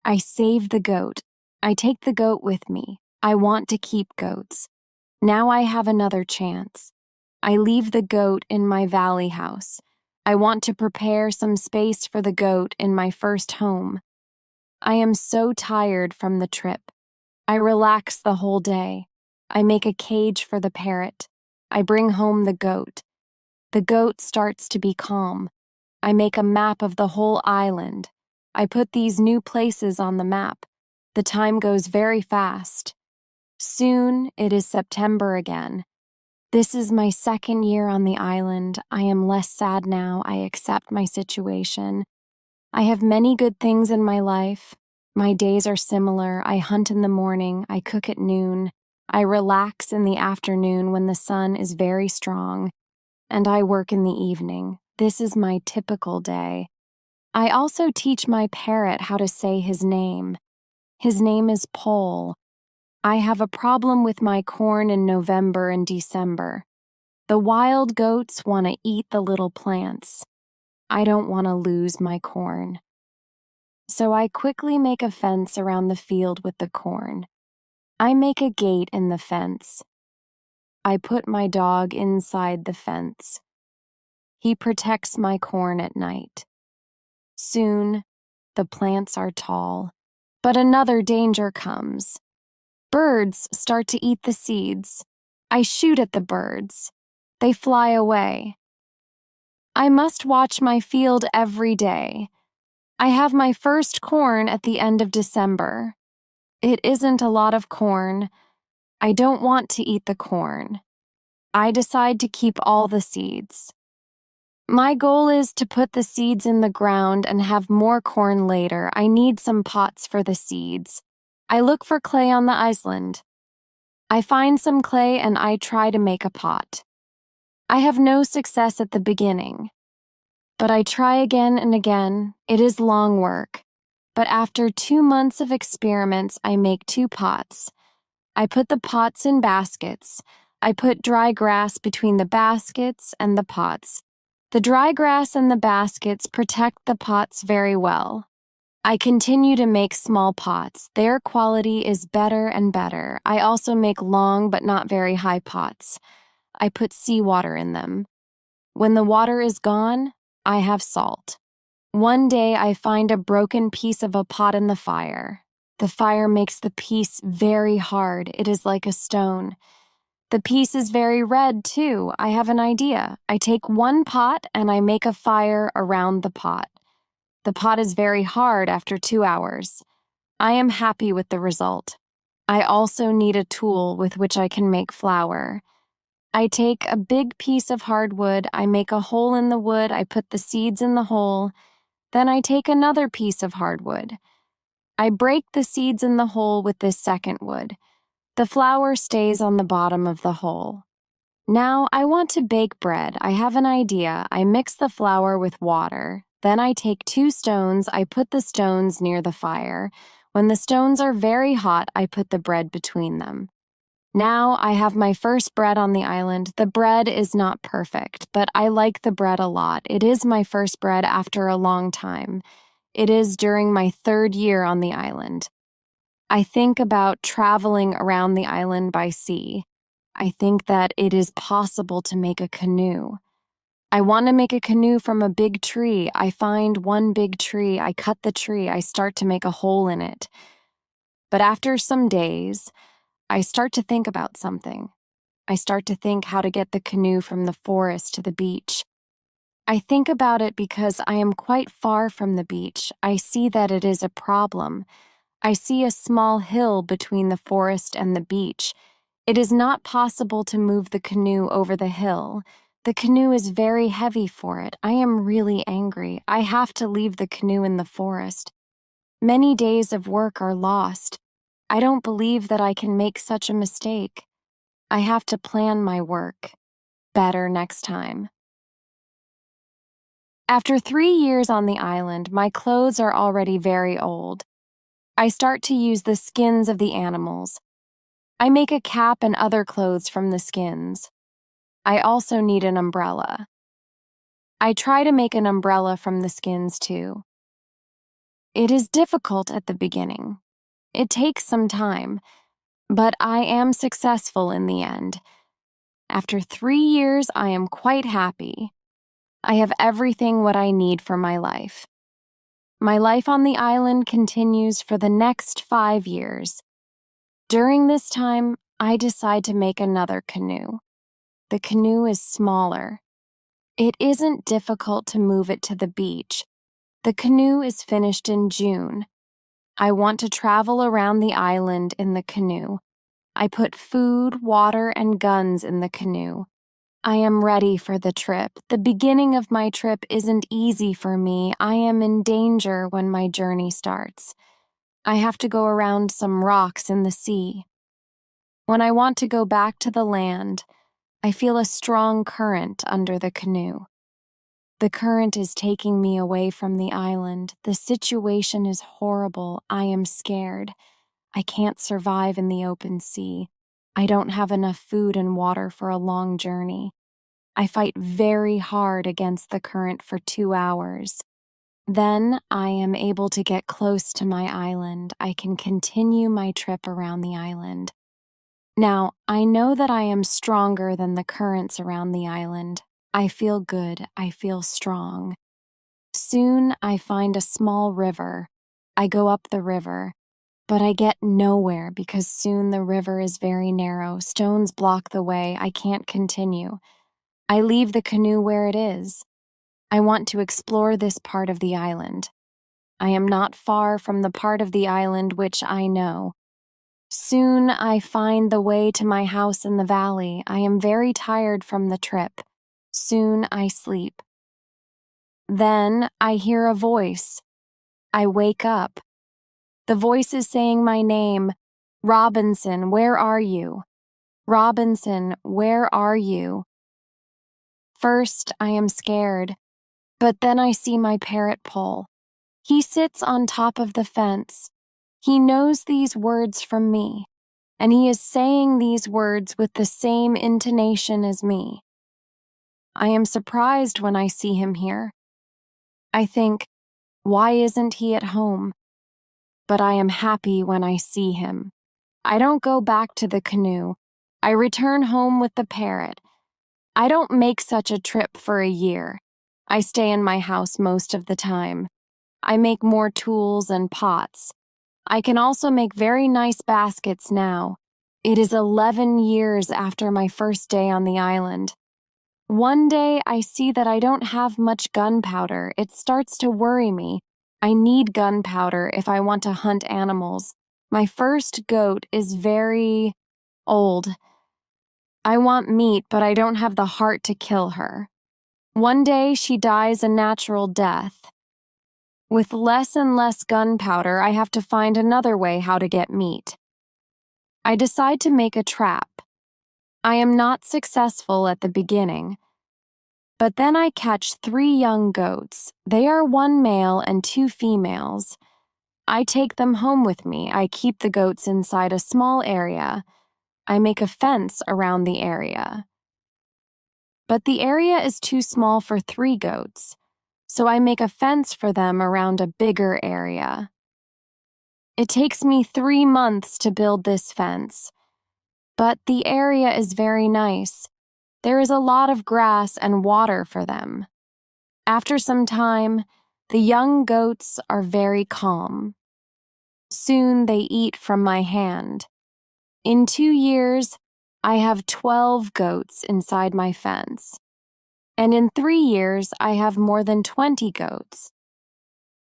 I save the goat. I take the goat with me. I want to keep goats. Now I have another chance. I leave the goat in my valley house. I want to prepare some space for the goat in my first home. I am so tired from the trip. I relax the whole day. I make a cage for the parrot. I bring home the goat. The goat starts to be calm. I make a map of the whole island. I put these new places on the map. The time goes very fast. Soon it is September again. This is my second year on the island. I am less sad now. I accept my situation. I have many good things in my life. My days are similar. I hunt in the morning. I cook at noon. I relax in the afternoon when the sun is very strong. and I work in the evening. This is my typical day. I also teach my parrot how to say his name. His name is Pole. I have a problem with my corn in November and December. The wild goats want to eat the little plants. I don't want to lose my corn. So I quickly make a fence around the field with the corn. I make a gate in the fence. I put my dog inside the fence. He protects my corn at night. Soon, the plants are tall. But another danger comes. Birds start to eat the seeds. I shoot at the birds. They fly away. I must watch my field every day. I have my first corn at the end of December. It isn't a lot of corn. I don't want to eat the corn. I decide to keep all the seeds. My goal is to put the seeds in the ground and have more corn later. I need some pots for the seeds. I look for clay on the island. I find some clay and I try to make a pot. I have no success at the beginning. But I try again and again. It is long work. But after 2 months of experiments, I make 2 pots. I put the pots in baskets. I put dry grass between the baskets and the pots. The dry grass and the baskets protect the pots very well. I continue to make small pots. Their quality is better and better. I also make long but not very high pots. I put seawater in them. When the water is gone, I have salt. One day I find a broken piece of a pot in the fire. The fire makes the piece very hard. It is like a stone. The piece is very red, too. I have an idea. I take 1 pot and I make a fire around the pot. The pot is very hard after 2 hours. I am happy with the result. I also need a tool with which I can make flour. I take a big piece of hardwood, I make a hole in the wood, I put the seeds in the hole. Then I take another piece of hardwood. I break the seeds in the hole with this second wood. The flour stays on the bottom of the hole. Now I want to bake bread. I have an idea. I mix the flour with water. Then I take 2 stones. I put the stones near the fire. When the stones are very hot, I put the bread between them. Now I have my first bread on the island. The bread is not perfect, but I like the bread a lot. It is my first bread after a long time. It is during my 3rd year on the island. I think about traveling around the island by sea. I think that it is possible to make a canoe. I want to make a canoe from a big tree. I find one big tree. I cut the tree. I start to make a hole in it. But after some days, I start to think about something. I start to think how to get the canoe from the forest to the beach. I think about it because I am quite far from the beach. I see that it is a problem. I see a small hill between the forest and the beach. It is not possible to move the canoe over the hill. The canoe is very heavy for it. I am really angry. I have to leave the canoe in the forest. Many days of work are lost. I don't believe that I can make such a mistake. I have to plan my work better next time. After 3 years on the island, my clothes are already very old. I start to use the skins of the animals. I make a cap and other clothes from the skins. I also need an umbrella. I try to make an umbrella from the skins too. It is difficult at the beginning. It takes some time, but I am successful in the end. After 3 years, I am quite happy. I have everything what I need for my life. My life on the island continues for the next 5 years. During this time, I decide to make another canoe. The canoe is smaller. It isn't difficult to move it to the beach. The canoe is finished in June. I want to travel around the island in the canoe. I put food, water, and guns in the canoe. I am ready for the trip. The beginning of my trip isn't easy for me. I am in danger when my journey starts. I have to go around some rocks in the sea. When I want to go back to the land, I feel a strong current under the canoe. The current is taking me away from the island. The situation is horrible. I am scared. I can't survive in the open sea. I don't have enough food and water for a long journey. I fight very hard against the current for 2 hours. Then I am able to get close to my island. I can continue my trip around the island. Now, I know that I am stronger than the currents around the island. I feel good. I feel strong. Soon I find a small river. I go up the river, but I get nowhere because soon the river is very narrow. Stones block the way. I can't continue. I leave the canoe where it is. I want to explore this part of the island. I am not far from the part of the island which I know. Soon I find the way to my house in the valley. I am very tired from the trip. Soon I sleep. Then I hear a voice. I wake up. The voice is saying my name. Robinson, where are you? Robinson, where are you? First, I am scared, but then I see my parrot pole. He sits on top of the fence. He knows these words from me, and he is saying these words with the same intonation as me. I am surprised when I see him here. I think, why isn't he at home? But I am happy when I see him. I don't go back to the canoe. I return home with the parrot. I don't make such a trip for a year. I stay in my house most of the time. I make more tools and pots. I can also make very nice baskets now. It is 11 years after my first day on the island. One day I see that I don't have much gunpowder. It starts to worry me. I need gunpowder if I want to hunt animals. My first goat is very old. I want meat, but I don't have the heart to kill her. One day she dies a natural death. With less and less gunpowder, I have to find another way how to get meat. I decide to make a trap. I am not successful at the beginning, but then I catch 3 young goats. They are 1 male and 2 females. I take them home with me. I keep the goats inside a small area. I make a fence around the area. But the area is too small for 3 goats. So I make a fence for them around a bigger area. It takes me 3 months to build this fence, but the area is very nice. There is a lot of grass and water for them. After some time, the young goats are very calm. Soon they eat from my hand. In 2 years, I have 12 goats inside my fence. And in 3 years, I have more than 20 goats.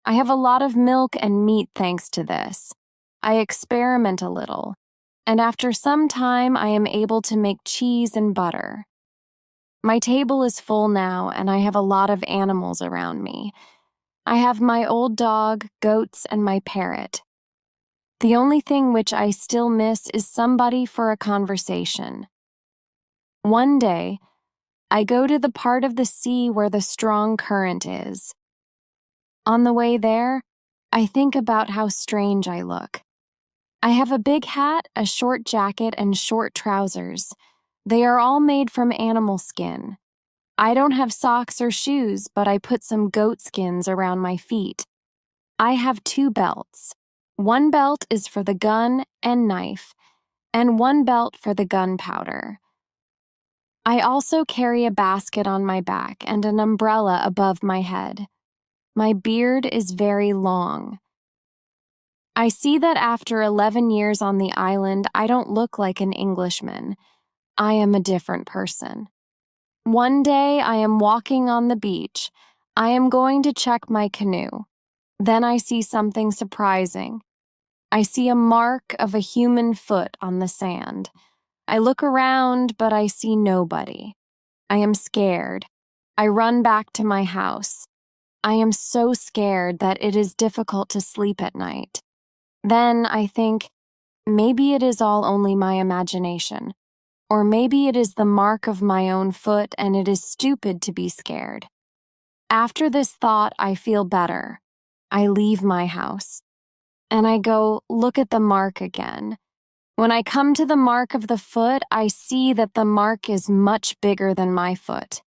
I have a lot of milk and meat thanks to this. I experiment a little, and after some time, I am able to make cheese and butter. My table is full now, and I have a lot of animals around me. I have my old dog, goats, and my parrot. The only thing which I still miss is somebody for a conversation. One day, I go to the part of the sea where the strong current is. On the way there, I think about how strange I look. I have a big hat, a short jacket, and short trousers. They are all made from animal skin. I don't have socks or shoes, but I put some goat skins around my feet. I have 2 belts. 1 belt is for the gun and knife, and 1 belt for the gunpowder. I also carry a basket on my back and an umbrella above my head. My beard is very long. I see that after 11 years on the island, I don't look like an Englishman. I am a different person. One day, I am walking on the beach. I am going to check my canoe. Then I see something surprising. I see a mark of a human foot on the sand. I look around, but I see nobody. I am scared. I run back to my house. I am so scared that it is difficult to sleep at night. Then I think, maybe it is all only my imagination. Or maybe it is the mark of my own foot and it is stupid to be scared. After this thought, I feel better. I leave my house. And I go look at the mark again. When I come to the mark of the foot, I see that the mark is much bigger than my foot.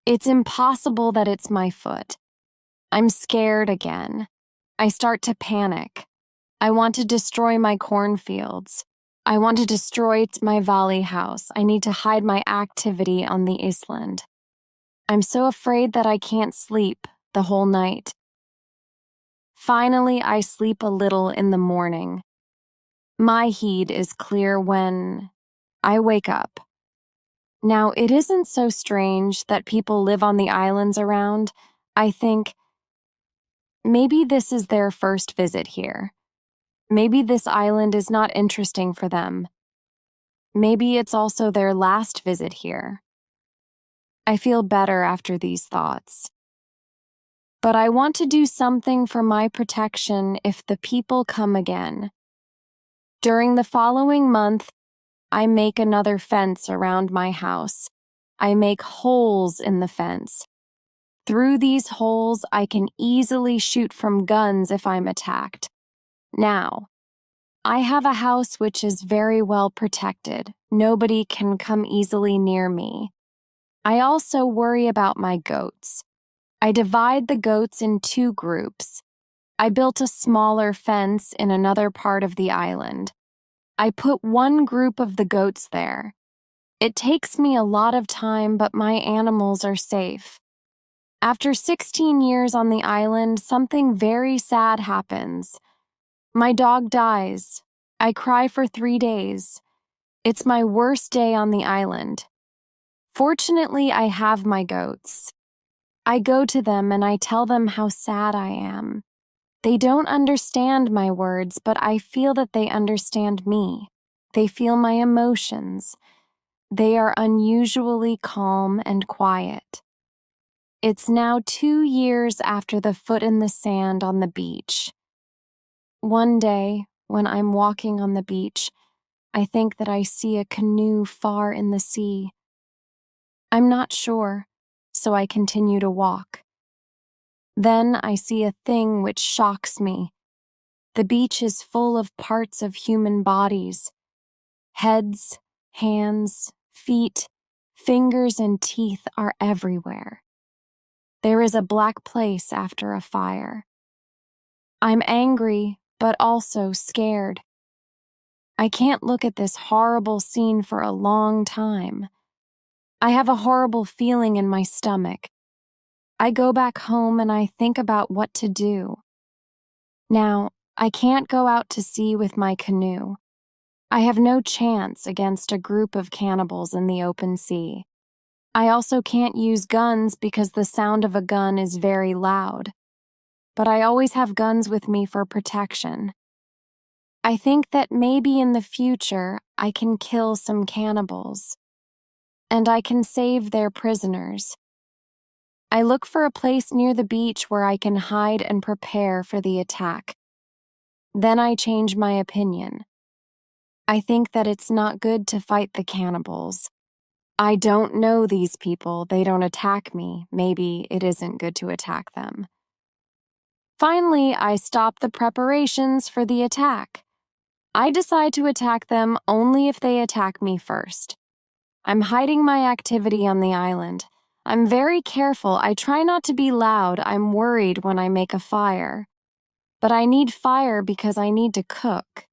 It's impossible that it's my foot. I'm scared again. I start to panic. I want to destroy my cornfields. I want to destroy my valley house. I need to hide my activity on the island. I'm so afraid that I can't sleep the whole night. Finally, I sleep a little in the morning. My head is clear when I wake up. Now, it isn't so strange that people live on the islands around. I think maybe this is their first visit here. Maybe this island is not interesting for them. Maybe it's also their last visit here. I feel better after these thoughts. But I want to do something for my protection if the people come again. During the following month, I make another fence around my house. I make holes in the fence. Through these holes, I can easily shoot from guns if I'm attacked. Now, I have a house which is very well protected. Nobody can come easily near me. I also worry about my goats. I divide the goats in 2 groups. I built a smaller fence in another part of the island. I put one group of the goats there. It takes me a lot of time, but my animals are safe. After 16 years on the island, something very sad happens. My dog dies. I cry for 3 days. It's my worst day on the island. Fortunately, I have my goats. I go to them and I tell them how sad I am. They don't understand my words, but I feel that they understand me. They feel my emotions. They are unusually calm and quiet. It's now 2 years after the foot in the sand on the beach. One day, when I'm walking on the beach, I think that I see a canoe far in the sea. I'm not sure, so I continue to walk. Then I see a thing which shocks me. The beach is full of parts of human bodies. Heads, hands, feet, fingers, and teeth are everywhere. There is a black place after a fire. I'm angry, but also scared. I can't look at this horrible scene for a long time. I have a horrible feeling in my stomach. I go back home and I think about what to do. Now, I can't go out to sea with my canoe. I have no chance against a group of cannibals in the open sea. I also can't use guns because the sound of a gun is very loud. But I always have guns with me for protection. I think that maybe in the future I can kill some cannibals. And I can save their prisoners. I look for a place near the beach where I can hide and prepare for the attack. Then I change my opinion. I think that it's not good to fight the cannibals. I don't know these people, they don't attack me. Maybe it isn't good to attack them. Finally, I stop the preparations for the attack. I decide to attack them only if they attack me first. I'm hiding my activity on the island. I'm very careful. I try not to be loud. I'm worried when I make a fire. But I need fire because I need to cook.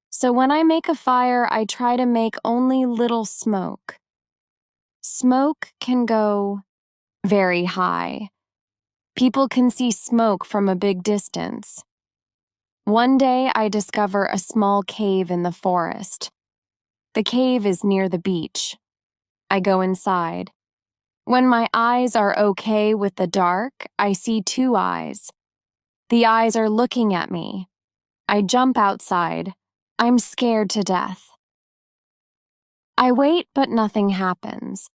So when I make a fire, I try to make only little smoke. Smoke can go very high. People can see smoke from a big distance. One day, I discover a small cave in the forest. The cave is near the beach. I go inside. When my eyes are okay with the dark, I see 2 eyes. The eyes are looking at me. I jump outside. I'm scared to death. I wait, but nothing happens.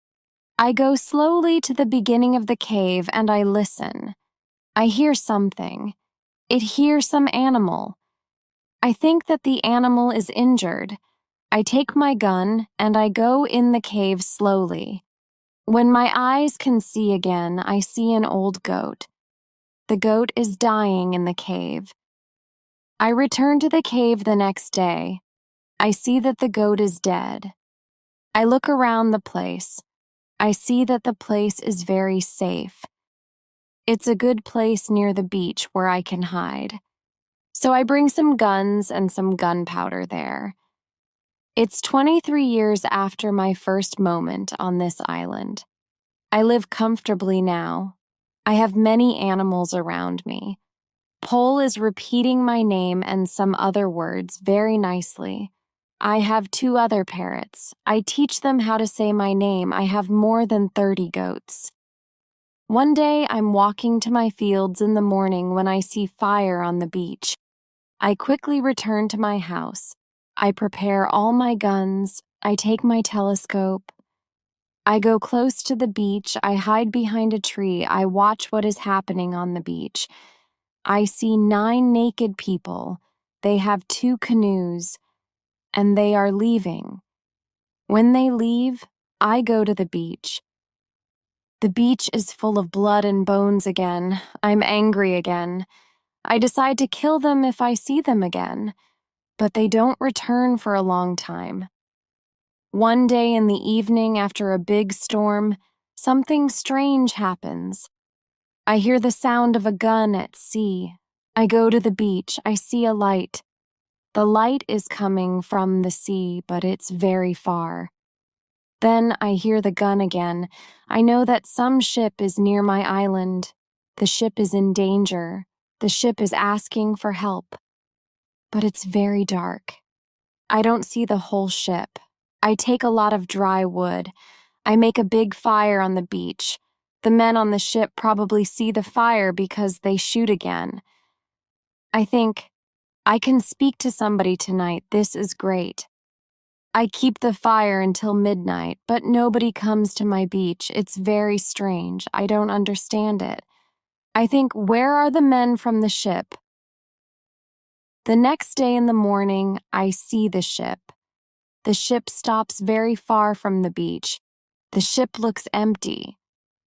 I go slowly to the beginning of the cave and I listen. I hear something. It hears some animal. I think that the animal is injured. I take my gun and I go in the cave slowly. When my eyes can see again, I see an old goat. The goat is dying in the cave. I return to the cave the next day. I see that the goat is dead. I look around the place. I see that the place is very safe. It's a good place near the beach where I can hide. So I bring some guns and some gunpowder there. It's 23 years after my first moment on this island. I live comfortably now. I have many animals around me. Pole is repeating my name and some other words very nicely. I have 2 other parrots. I teach them how to say my name. I have more than 30 goats. One day I'm walking to my fields in the morning when I see fire on the beach. I quickly return to my house. I prepare all my guns. I take my telescope. I go close to the beach. I hide behind a tree. I watch what is happening on the beach. I see 9 naked people. They have 2 canoes, and they are leaving. When they leave, I go to the beach. The beach is full of blood and bones again. I'm angry again. I decide to kill them if I see them again, but they don't return for a long time. One day in the evening after a big storm, something strange happens. I hear the sound of a gun at sea. I go to the beach. I see a light. The light is coming from the sea, but it's very far. Then I hear the gun again. I know that some ship is near my island. The ship is in danger. The ship is asking for help. But it's very dark. I don't see the whole ship. I take a lot of dry wood. I make a big fire on the beach. The men on the ship probably see the fire because they shoot again. I think, I can speak to somebody tonight. This is great. I keep the fire until midnight, but nobody comes to my beach. It's very strange. I don't understand it. I think, where are the men from the ship? The next day in the morning, I see the ship. The ship stops very far from the beach. The ship looks empty.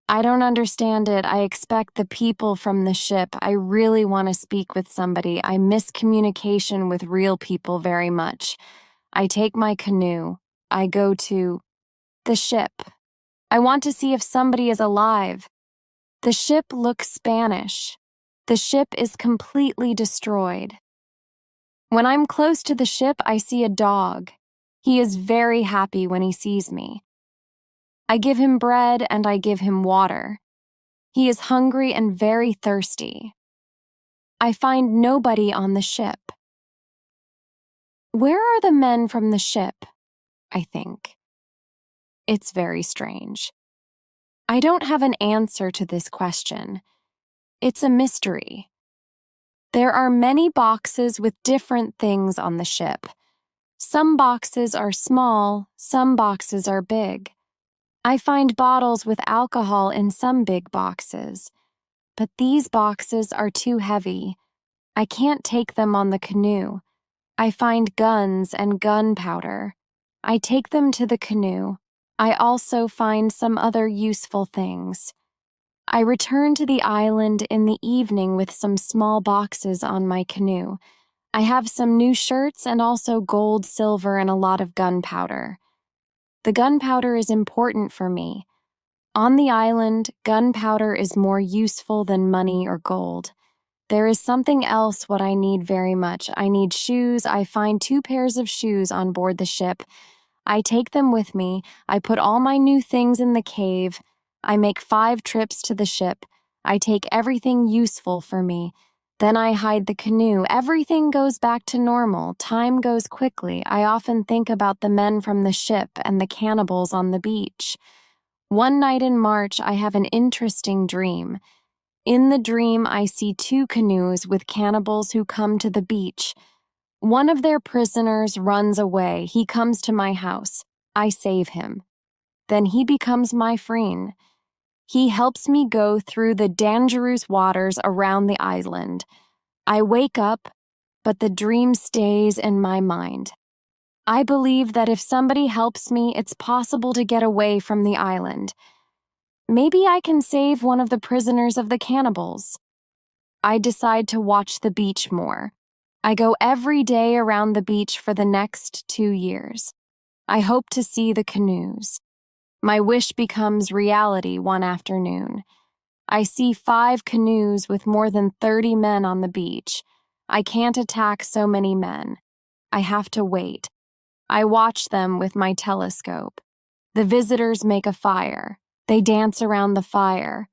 I don't understand it. I expect the people from the ship. I really want to speak with somebody. I miss communication with real people very much. I take my canoe. I go to the ship. I want to see if somebody is alive. The ship looks Spanish. The ship is completely destroyed. When I'm close to the ship, I see a dog. He is very happy when he sees me. I give him bread and I give him water. He is hungry and very thirsty. I find nobody on the ship. Where are the men from the ship? I think. It's very strange. I don't have an answer to this question. It's a mystery. There are many boxes with different things on the ship. Some boxes are small, some boxes are big. I find bottles with alcohol in some big boxes, but these boxes are too heavy. I can't take them on the canoe. I find guns and gunpowder. I take them to the canoe. I also find some other useful things. I return to the island in the evening with some small boxes on my canoe. I have some new shirts and also gold, silver, and a lot of gunpowder. The gunpowder is important for me. On the island, gunpowder is more useful than money or gold. There is something else what I need very much. I need shoes. I find 2 pairs of shoes on board the ship. I take them with me. I put all my new things in the cave. I make 5 trips to the ship. I take everything useful for me. Then I hide the canoe. Everything goes back to normal. Time goes quickly. I often think about the men from the ship and the cannibals on the beach. One night in March, I have an interesting dream. In the dream, I see 2 canoes with cannibals who come to the beach. One of their prisoners runs away. He comes to my house. I save him. Then he becomes my friend. He helps me go through the dangerous waters around the island. I wake up, but the dream stays in my mind. I believe that if somebody helps me, it's possible to get away from the island. Maybe I can save one of the prisoners of the cannibals. I decide to watch the beach more. I go every day around the beach for the next 2 years. I hope to see the canoes. My wish becomes reality one afternoon. I see 5 canoes with more than 30 men on the beach. I can't attack so many men. I have to wait. I watch them with my telescope. The visitors make a fire. They dance around the fire.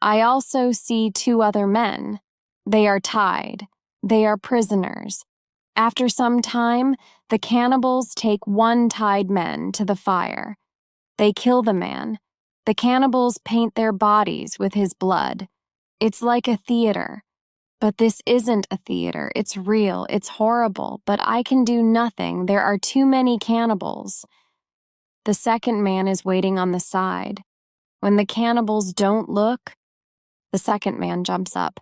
I also see 2 other men. They are tied. They are prisoners. After some time, the cannibals take one tied man to the fire. They kill the man. The cannibals paint their bodies with his blood. It's like a theater. But this isn't a theater. It's real. It's horrible. But I can do nothing. There are too many cannibals. The second man is waiting on the side. When the cannibals don't look, the second man jumps up.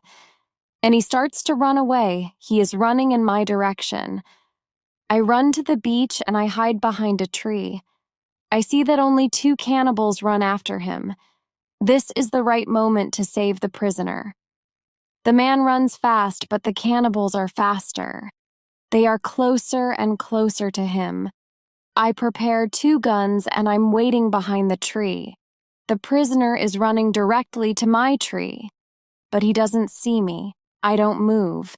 And he starts to run away. He is running in my direction. I run to the beach and I hide behind a tree. I see that only 2 cannibals run after him. This is the right moment to save the prisoner. The man runs fast, but the cannibals are faster. They are closer and closer to him. I prepare 2 guns and I'm waiting behind the tree. The prisoner is running directly to my tree, but he doesn't see me. I don't move.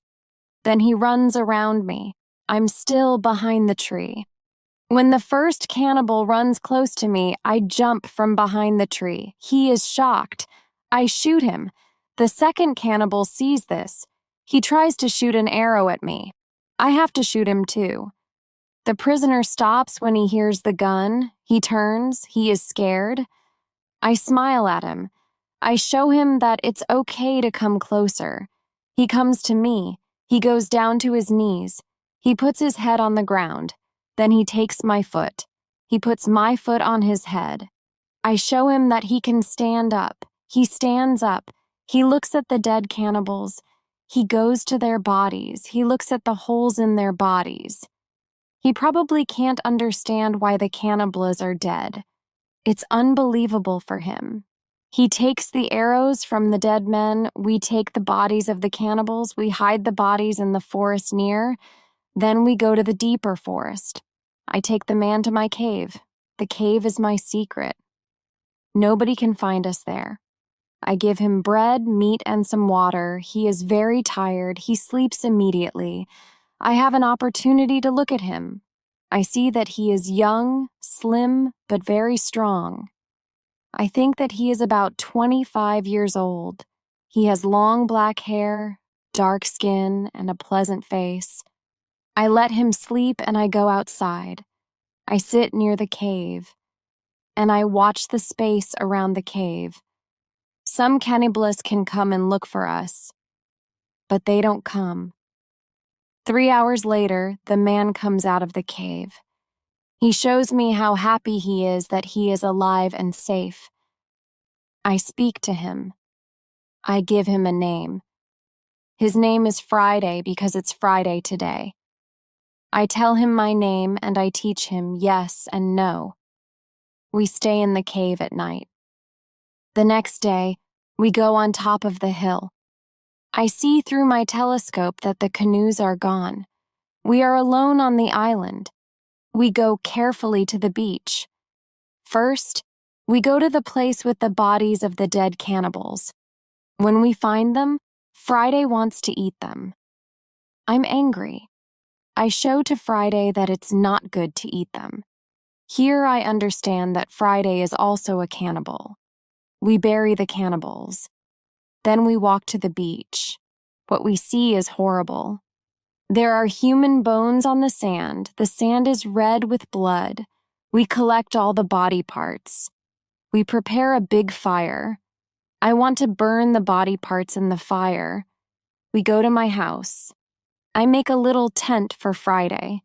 Then he runs around me. I'm still behind the tree. When the first cannibal runs close to me, I jump from behind the tree. He is shocked. I shoot him. The second cannibal sees this. He tries to shoot an arrow at me. I have to shoot him too. The prisoner stops when he hears the gun. He turns. He is scared. I smile at him. I show him that it's okay to come closer. He comes to me. He goes down to his knees. He puts his head on the ground. Then he takes my foot. He puts my foot on his head. I show him that he can stand up. He stands up. He looks at the dead cannibals. He goes to their bodies. He looks at the holes in their bodies. He probably can't understand why the cannibals are dead. It's unbelievable for him. He takes the arrows from the dead men. We take the bodies of the cannibals. We hide the bodies in the forest near. Then we go to the deeper forest. I take the man to my cave. The cave is my secret. Nobody can find us there. I give him bread, meat, and some water. He is very tired. He sleeps immediately. I have an opportunity to look at him. I see that he is young, slim, but very strong. I think that he is about 25 years old. He has long black hair, dark skin, and a pleasant face. I let him sleep and I go outside. I sit near the cave, and I watch the space around the cave. Some cannibalists can come and look for us, but they don't come. 3 hours later, the man comes out of the cave. He shows me how happy he is that he is alive and safe. I speak to him. I give him a name. His name is Friday because it's Friday today. I tell him my name and I teach him yes and no. We stay in the cave at night. The next day, we go on top of the hill. I see through my telescope that the canoes are gone. We are alone on the island. We go carefully to the beach. First, we go to the place with the bodies of the dead cannibals. When we find them, Friday wants to eat them. I'm angry. I show to Friday that it's not good to eat them. Here I understand that Friday is also a cannibal. We bury the cannibals. Then we walk to the beach. What we see is horrible. There are human bones on the sand. The sand is red with blood. We collect all the body parts. We prepare a big fire. I want to burn the body parts in the fire. We go to my house. I make a little tent for Friday.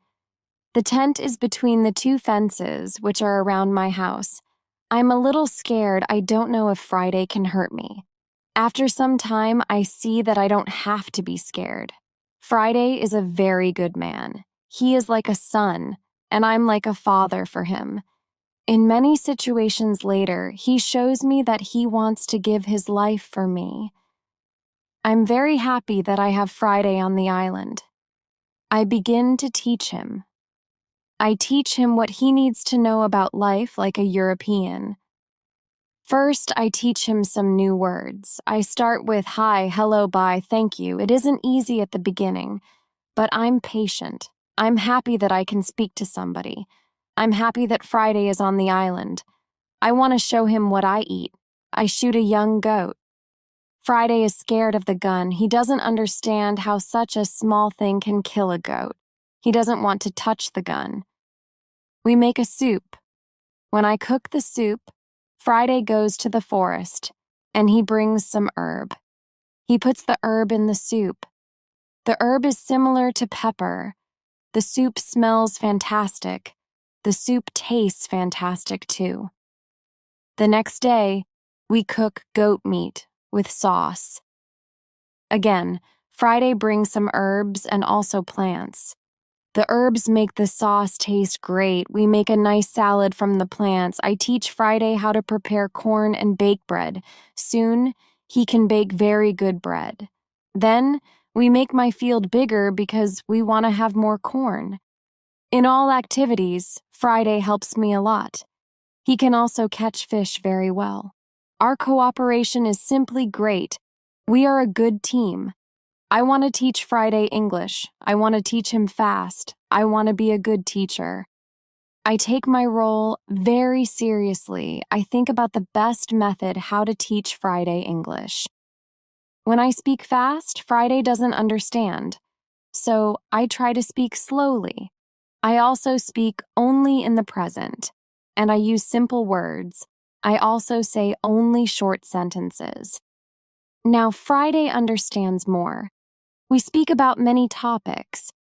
The tent is between the 2 fences, which are around my house. I'm a little scared. I don't know if Friday can hurt me. After some time, I see that I don't have to be scared. Friday is a very good man. He is like a son. and I'm like a father for him. In many situations later, he shows me that he wants to give his life for me. I'm very happy that I have Friday on the island. I begin to teach him. I teach him what he needs to know about life like a European. First, I teach him some new words. I start with hi, hello, bye, thank you. It isn't easy at the beginning, but I'm patient. I'm happy that I can speak to somebody. I'm happy that Friday is on the island. I want to show him what I eat. I shoot a young goat. Friday is scared of the gun. He doesn't understand how such a small thing can kill a goat. He doesn't want to touch the gun. We make a soup. When I cook the soup, Friday goes to the forest, and he brings some herb. He puts the herb in the soup. The herb is similar to pepper. The soup smells fantastic. The soup tastes fantastic too. The next day, we cook goat meat with sauce. Again, Friday brings some herbs and also plants. The herbs make the sauce taste great. We make a nice salad from the plants. I teach Friday how to prepare corn and bake bread. Soon, he can bake very good bread. Then, we make my field bigger because we want to have more corn. In all activities, Friday helps me a lot. He can also catch fish very well. Our cooperation is simply great. We are a good team. I want to teach Friday English. I want to teach him fast. I want to be a good teacher. I take my role very seriously. I think about the best method how to teach Friday English. When I speak fast, Friday doesn't understand. So I try to speak slowly. I also speak only in the present, and I use simple words. I also say only short sentences. Now Friday understands more. We speak about many topics.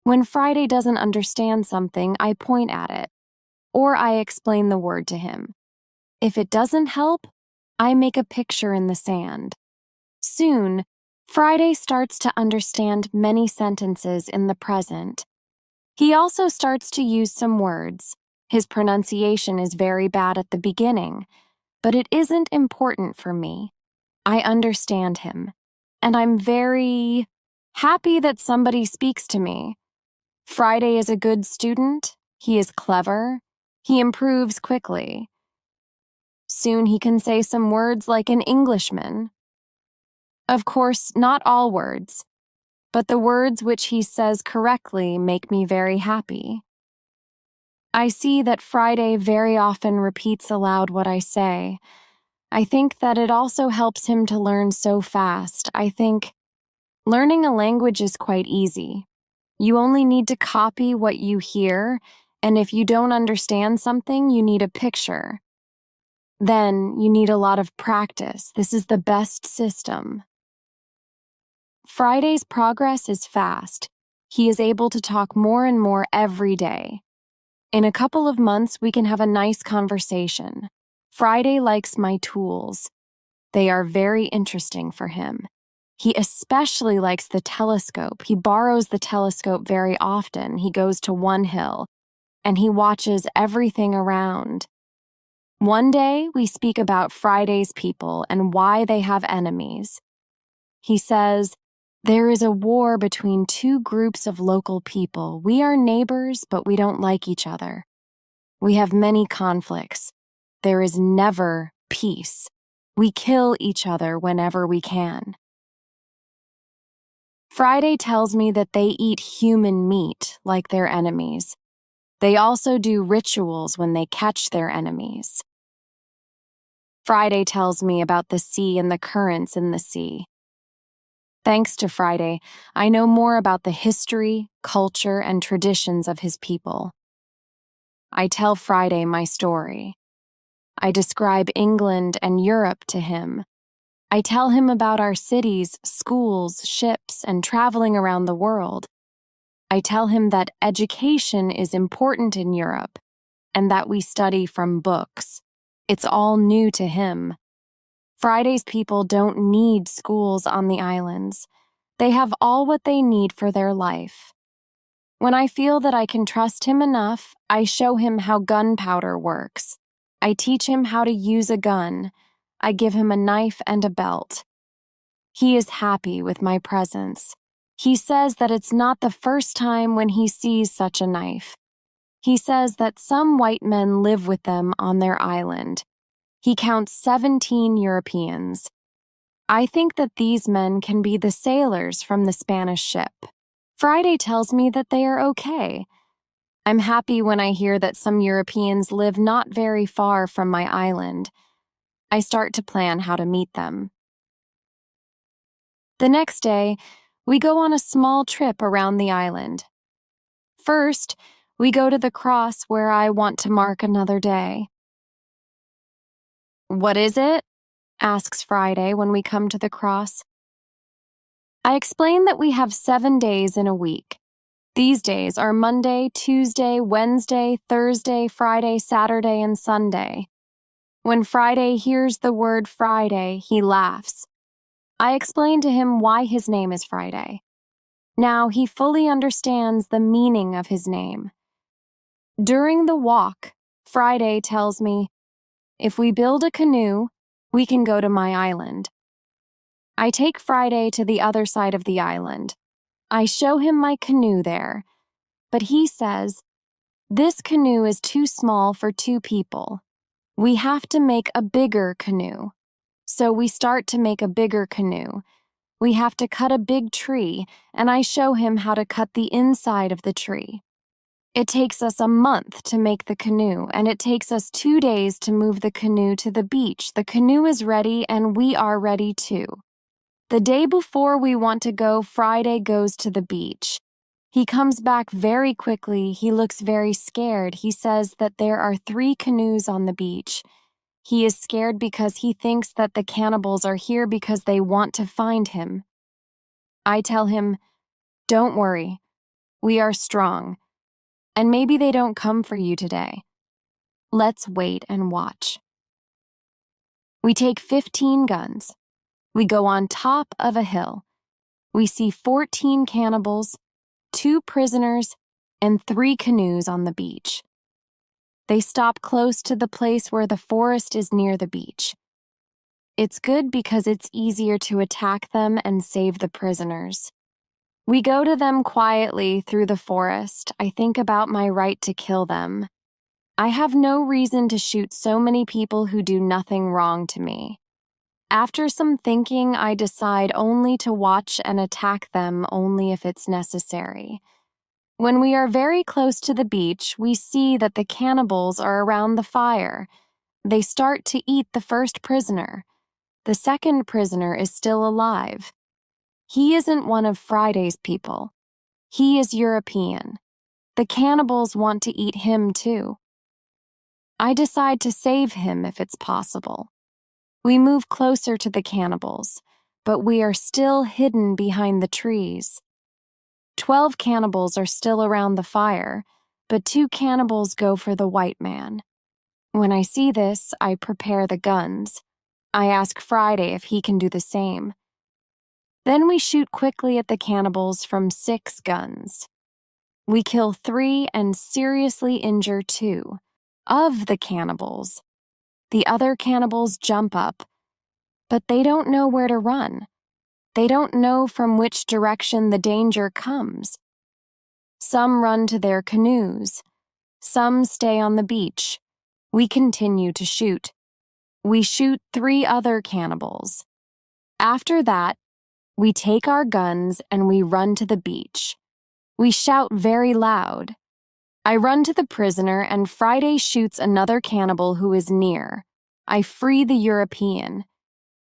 When Friday doesn't understand something, I point at it, or I explain the word to him. If it doesn't help, I make a picture in the sand. Soon, Friday starts to understand many sentences in the present. He also starts to use some words. His pronunciation is very bad at the beginning, but it isn't important for me. I understand him, and I'm very happy that somebody speaks to me. Friday is a good student. He is clever. He improves quickly. Soon he can say some words like an Englishman. Of course, not all words, but the words which he says correctly make me very happy. I see that Friday very often repeats aloud what I say. I think that it also helps him to learn so fast. I think learning a language is quite easy. You only need to copy what you hear, and if you don't understand something, you need a picture. Then you need a lot of practice. This is the best system. Friday's progress is fast. He is able to talk more and more every day. In a couple of months, we can have a nice conversation. Friday likes my tools. They are very interesting for him. He especially likes the telescope. He borrows the telescope very often. He goes to one hill, and he watches everything around. One day, we speak about Friday's people and why they have enemies. He says, "There is a war between two groups of local people. We are neighbors, but we don't like each other. We have many conflicts. There is never peace. We kill each other whenever we can." Friday tells me that they eat human meat like their enemies. They also do rituals when they catch their enemies. Friday tells me about the sea and the currents in the sea. Thanks to Friday, I know more about the history, culture, and traditions of his people. I tell Friday my story. I describe England and Europe to him. I tell him about our cities, schools, ships, and traveling around the world. I tell him that education is important in Europe and that we study from books. It's all new to him. Friday's people don't need schools on the islands. They have all what they need for their life. When I feel that I can trust him enough, I show him how gunpowder works. I teach him how to use a gun. I give him a knife and a belt. He is happy with my presence. He says that it's not the first time when he sees such a knife. He says that some white men live with them on their island. He counts 17 Europeans. I think that these men can be the sailors from the Spanish ship. Friday tells me that they are okay. I'm happy when I hear that some Europeans live not very far from my island. I start to plan how to meet them. The next day, we go on a small trip around the island. First, we go to the cross where I want to mark another day. "What is it?" asks Friday when we come to the cross. I explain that we have 7 days in a week. These days are Monday, Tuesday, Wednesday, Thursday, Friday, Saturday, and Sunday. When Friday hears the word Friday, he laughs. I explain to him why his name is Friday. Now he fully understands the meaning of his name. During the walk, Friday tells me, if we build a canoe, we can go to my island. I take Friday to the other side of the island. I show him my canoe there, but he says, this canoe is too small for 2 people. We have to make a bigger canoe. So we start to make a bigger canoe. We have to cut a big tree, and I show him how to cut the inside of the tree. It takes us a month to make the canoe, and it takes us 2 days to move the canoe to the beach. The canoe is ready, and we are ready too. The day before we want to go, Friday goes to the beach. He comes back very quickly. He looks very scared. He says that there are 3 canoes on the beach. He is scared because he thinks that the cannibals are here because they want to find him. I tell him, don't worry, we are strong, and maybe they don't come for you today. Let's wait and watch. We take 15 guns. We go on top of a hill. We see 14 cannibals, 2 prisoners, and 3 canoes on the beach. They stop close to the place where the forest is near the beach. It's good because it's easier to attack them and save the prisoners. We go to them quietly through the forest. I think about my right to kill them. I have no reason to shoot so many people who do nothing wrong to me. After some thinking, I decide only to watch and attack them only if it's necessary. When we are very close to the beach, we see that the cannibals are around the fire. They start to eat the first prisoner. The second prisoner is still alive. He isn't one of Friday's people. He is European. The cannibals want to eat him too. I decide to save him if it's possible. We move closer to the cannibals, but we are still hidden behind the trees. 12 cannibals are still around the fire, but 2 cannibals go for the white man. When I see this, I prepare the guns. I ask Friday if he can do the same. Then we shoot quickly at the cannibals from 6 guns. We kill 3 and seriously injure 2 of the cannibals. The other cannibals jump up, but they don't know where to run. They don't know from which direction the danger comes. Some run to their canoes. Some stay on the beach. We continue to shoot. We shoot 3 other cannibals. After that, we take our guns and we run to the beach. We shout very loud. I run to the prisoner and Friday shoots another cannibal who is near. I free the European.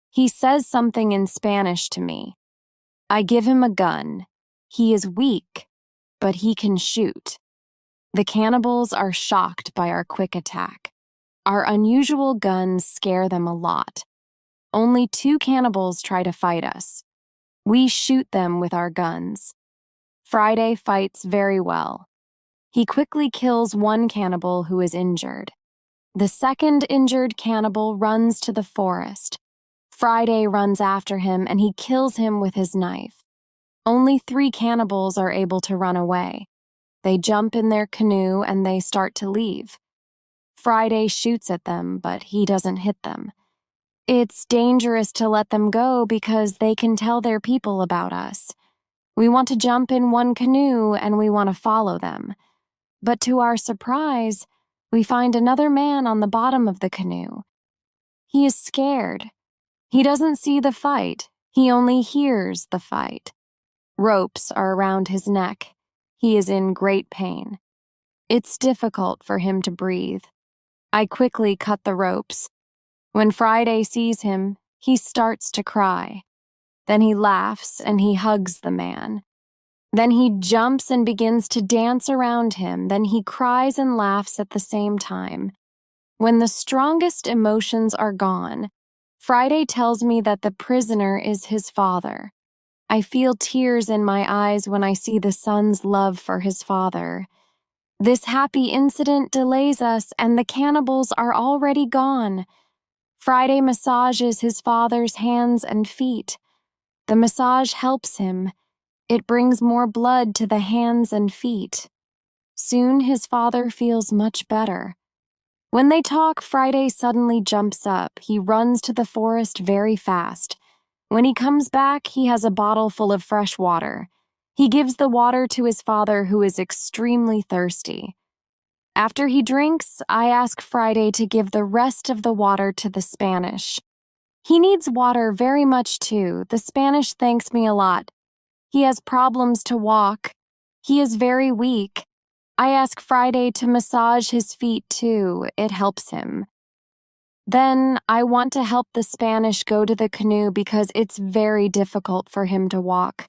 He says something in Spanish to me. I give him a gun. He is weak, but he can shoot. The cannibals are shocked by our quick attack. Our unusual guns scare them a lot. Only 2 cannibals try to fight us. We shoot them with our guns. Friday fights very well. He quickly kills 1 cannibal who is injured. The second injured cannibal runs to the forest. Friday runs after him and he kills him with his knife. Only 3 cannibals are able to run away. They jump in their canoe and they start to leave. Friday shoots at them, but he doesn't hit them. It's dangerous to let them go because they can tell their people about us. We want to jump in one canoe and we want to follow them. But to our surprise, we find another man on the bottom of the canoe. He is scared. He doesn't see the fight. He only hears the fight. Ropes are around his neck. He is in great pain. It's difficult for him to breathe. I quickly cut the ropes. When Friday sees him, he starts to cry. Then he laughs and he hugs the man. Then he jumps and begins to dance around him. Then he cries and laughs at the same time. When the strongest emotions are gone, Friday tells me that the prisoner is his father. I feel tears in my eyes when I see the son's love for his father. This happy incident delays us, and the cannibals are already gone. Friday massages his father's hands and feet. The massage helps him. It brings more blood to the hands and feet. Soon his father feels much better. When they talk, Friday suddenly jumps up. He runs to the forest very fast. When he comes back, he has a bottle full of fresh water. He gives the water to his father, who is extremely thirsty. After he drinks, I ask Friday to give the rest of the water to the Spanish. He needs water very much too. The Spanish thanks me a lot. He has problems to walk. He is very weak. I ask Friday to massage his feet too. It helps him. Then I want to help the Spanish go to the canoe because it's very difficult for him to walk.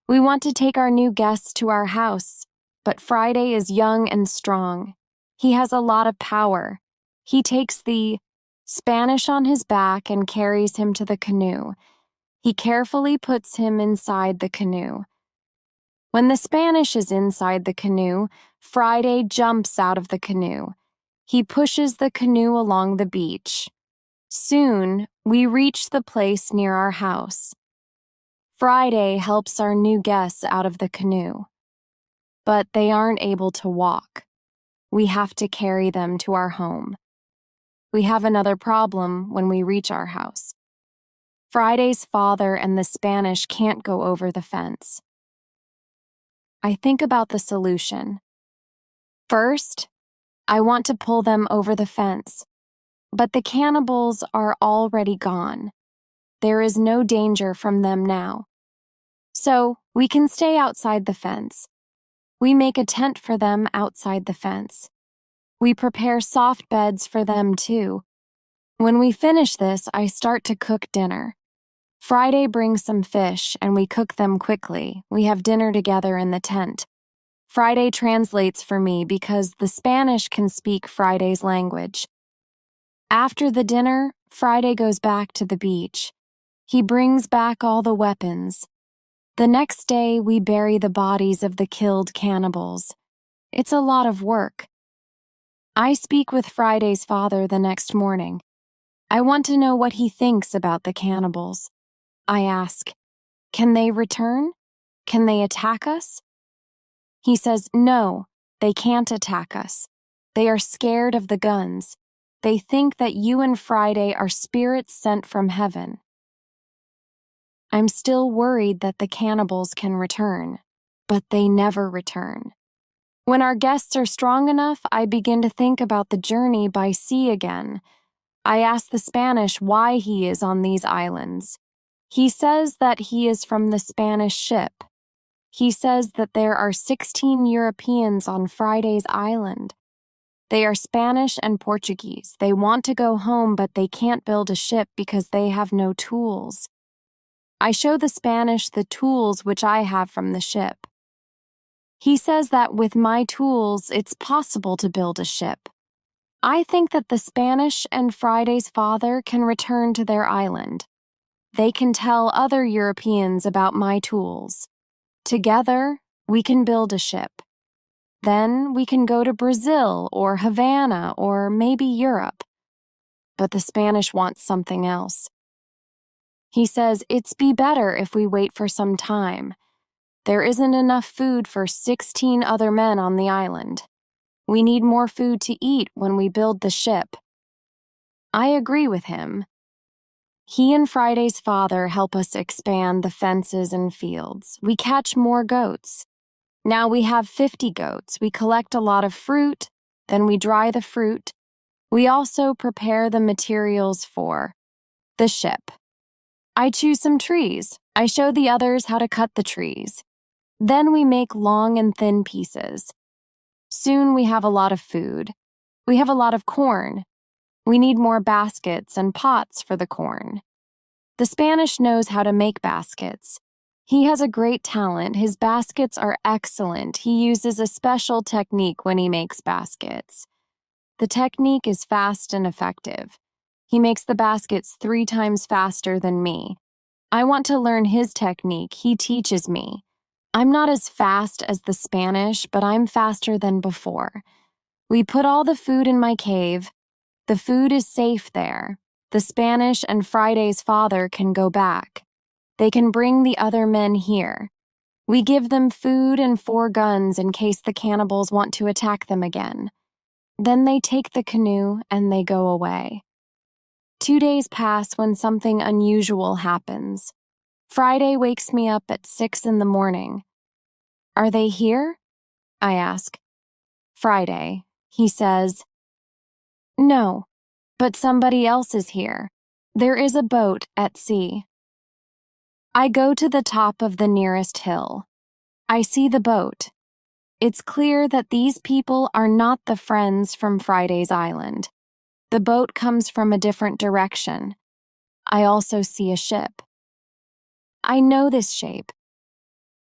We want to take our new guests to our house, but Friday is young and strong. He has a lot of power. He takes the Spanish on his back and carries him to the canoe. He carefully puts him inside the canoe. When the Spanish is inside the canoe, Friday jumps out of the canoe. He pushes the canoe along the beach. Soon, we reach the place near our house. Friday helps our new guests out of the canoe, but they aren't able to walk. We have to carry them to our home. We have another problem when we reach our house. Friday's father and the Spanish can't go over the fence. I think about the solution. First, I want to pull them over the fence, but the cannibals are already gone. There is no danger from them now. So, we can stay outside the fence. We make a tent for them outside the fence. We prepare soft beds for them too. When we finish this, I start to cook dinner. Friday brings some fish and we cook them quickly. We have dinner together in the tent. Friday translates for me because the Spanish can speak Friday's language. After the dinner, Friday goes back to the beach. He brings back all the weapons. The next day, we bury the bodies of the killed cannibals. It's a lot of work. I speak with Friday's father the next morning. I want to know what he thinks about the cannibals. I ask, can they return? Can they attack us? He says, no, they can't attack us. They are scared of the guns. They think that you and Friday are spirits sent from heaven. I'm still worried that the cannibals can return, but they never return. When our guests are strong enough, I begin to think about the journey by sea again. I ask the Spanish why he is on these islands. He says that he is from the Spanish ship. He says that there are 16 Europeans on Friday's island. They are Spanish and Portuguese. They want to go home, but they can't build a ship because they have no tools. I show the Spanish the tools which I have from the ship. He says that with my tools, it's possible to build a ship. I think that the Spanish and Friday's father can return to their island. They can tell other Europeans about my tools. Together, we can build a ship. Then we can go to Brazil or Havana or maybe Europe. But the Spanish wants something else. He says it's be better if we wait for some time. There isn't enough food for 16 other men on the island. We need more food to eat when we build the ship. I agree with him. He and Friday's father help us expand the fences and fields. We catch more goats. Now we have 50 goats. We collect a lot of fruit, then we dry the fruit. We also prepare the materials for the ship. I choose some trees. I show the others how to cut the trees. Then we make long and thin pieces. Soon we have a lot of food. We have a lot of corn. We need more baskets and pots for the corn. The Spanish knows how to make baskets. He has a great talent. His baskets are excellent. He uses a special technique when he makes baskets. The technique is fast and effective. He makes the baskets 3 times faster than me. I want to learn his technique. He teaches me. I'm not as fast as the Spanish, but I'm faster than before. We put all the food in my cave. The food is safe there. The Spanish and Friday's father can go back. They can bring the other men here. We give them food and 4 guns in case the cannibals want to attack them again. Then they take the canoe and they go away. 2 days pass when something unusual happens. Friday wakes me up at 6 in the morning. Are they here? I ask. Friday, he says. No, but somebody else is here. There is a boat at sea. I go to the top of the nearest hill. I see the boat. It's clear that these people are not the friends from Friday's island. The boat comes from a different direction. I also see a ship. I know this shape.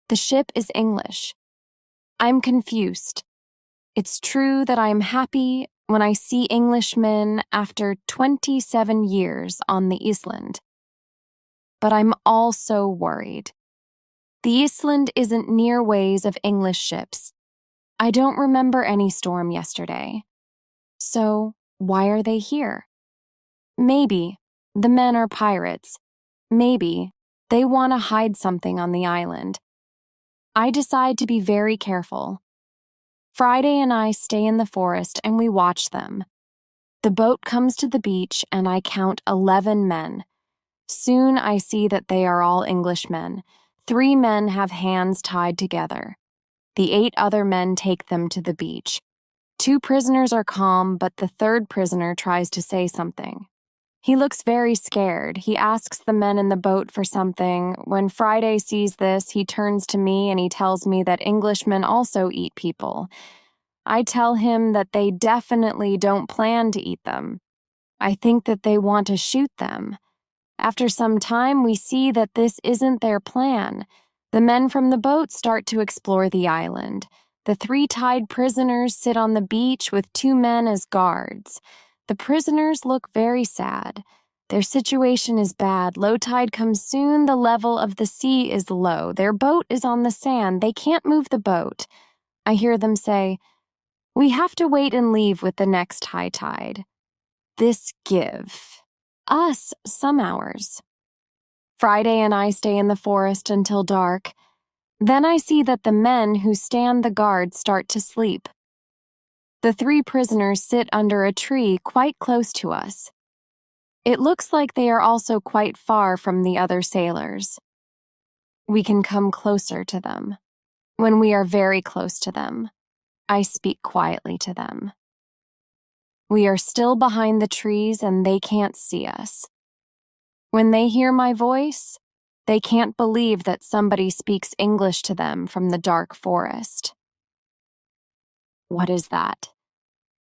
The ship is English. I'm confused. It's true that I'm happy when I see Englishmen after 27 years on the island. But I'm also worried. The island isn't near ways of English ships. I don't remember any storm yesterday. So, why are they here? Maybe the men are pirates. Maybe they want to hide something on the island. I decide to be very careful. Friday and I stay in the forest and we watch them. The boat comes to the beach and I count 11 men. Soon I see that they are all Englishmen. 3 men have hands tied together. The 8 other men take them to the beach. 2 prisoners are calm, but the 3rd prisoner tries to say something. He looks very scared. He asks the men in the boat for something. When Friday sees this, he turns to me and he tells me that Englishmen also eat people. I tell him that they definitely don't plan to eat them. I think that they want to shoot them. After some time, we see that this isn't their plan. The men from the boat start to explore the island. The 3 tied prisoners sit on the beach with 2 men as guards. The prisoners look very sad. Their situation is bad. Low tide comes soon. The level of the sea is low. Their boat is on the sand. They can't move the boat. I hear them say, "We have to wait and leave with the next high tide." This give us some hours. Friday and I stay in the forest until dark. Then I see that the men who stand the guard start to sleep. The 3 prisoners sit under a tree quite close to us. It looks like they are also quite far from the other sailors. We can come closer to them. When we are very close to them, I speak quietly to them. We are still behind the trees and they can't see us. When they hear my voice, they can't believe that somebody speaks English to them from the dark forest. "What is that?"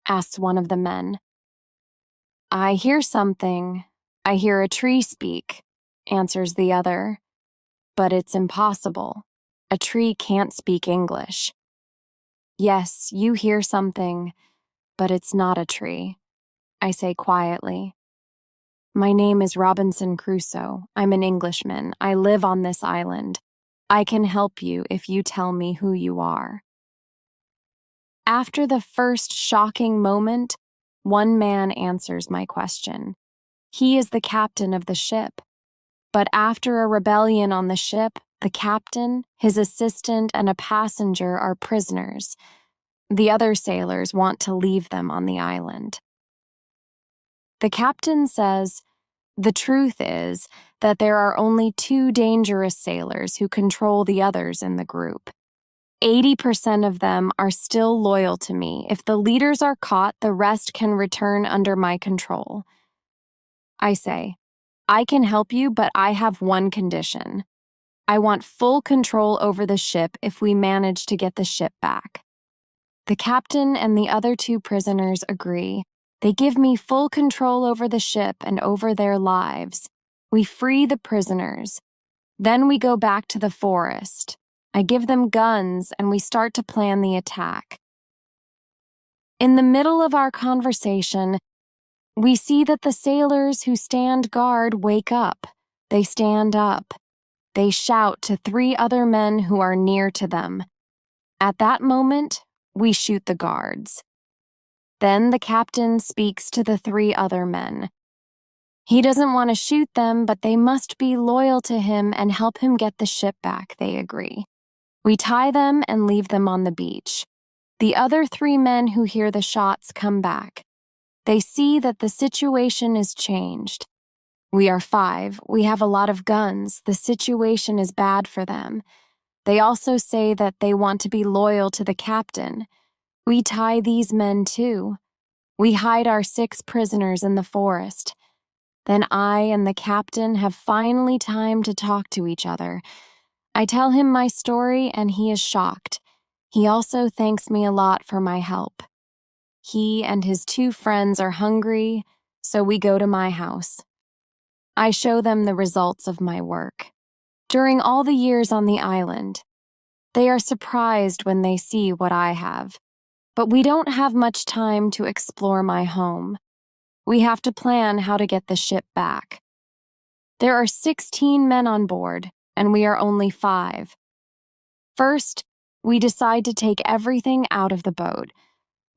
asks one of the men. "I hear something. I hear a tree speak," answers the other. "But it's impossible. A tree can't speak English." "Yes, you hear something, but it's not a tree," I say quietly. "My name is Robinson Crusoe. I'm an Englishman. I live on this island. I can help you if you tell me who you are." After the first shocking moment, one man answers my question. He is the captain of the ship. But after a rebellion on the ship, The captain, his assistant, and a passenger are prisoners. The other sailors want to leave them on the island. The captain says, "The truth is that there are only 2 dangerous sailors who control the others in the group. 80% of them are still loyal to me. If the leaders are caught, the rest can return under my control." I say, "I can help you, but I have one condition. I want full control over the ship if we manage to get the ship back." The captain and the other 2 prisoners agree. They give me full control over the ship and over their lives. We free the prisoners. Then we go back to the forest. I give them guns and we start to plan the attack. In the middle of our conversation, we see that the sailors who stand guard wake up. They stand up. They shout to 3 other men who are near to them. At that moment, we shoot the guards. Then the captain speaks to the 3 other men. He doesn't want to shoot them, but they must be loyal to him and help him get the ship back, they agree. We tie them and leave them on the beach. The other 3 men who hear the shots come back. They see that the situation is changed. We are 5. We have a lot of guns. The situation is bad for them. They also say that they want to be loyal to the captain. We tie these men too. We hide our 6 prisoners in the forest. Then I and the captain have finally time to talk to each other. I tell him my story and he is shocked. He also thanks me a lot for my help. He and his 2 friends are hungry, so we go to my house. I show them the results of my work. During all the years on the island, they are surprised when they see what I have. But we don't have much time to explore my home. We have to plan how to get the ship back. There are 16 men on board, and we are only 5. First, we decide to take everything out of the boat.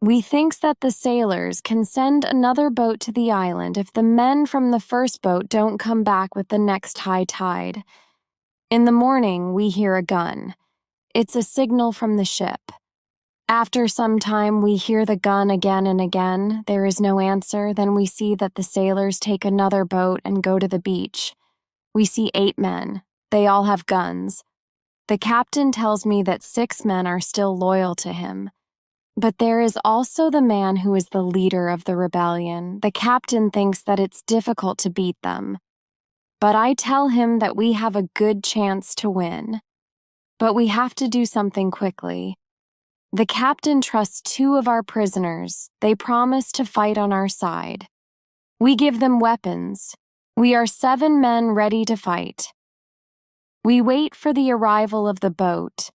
We think that the sailors can send another boat to the island if the men from the first boat don't come back with the next high tide. In the morning, we hear a gun. It's a signal from the ship. After some time, we hear the gun again and again. There is no answer. Then we see that the sailors take another boat and go to the beach. We see 8 men. They all have guns. The captain tells me that 6 men are still loyal to him. But there is also the man who is the leader of the rebellion. The captain thinks that it's difficult to beat them. But I tell him that we have a good chance to win. But we have to do something quickly. The captain trusts 2 of our prisoners. They promise to fight on our side. We give them weapons. We are 7 men ready to fight. We wait for the arrival of the boat.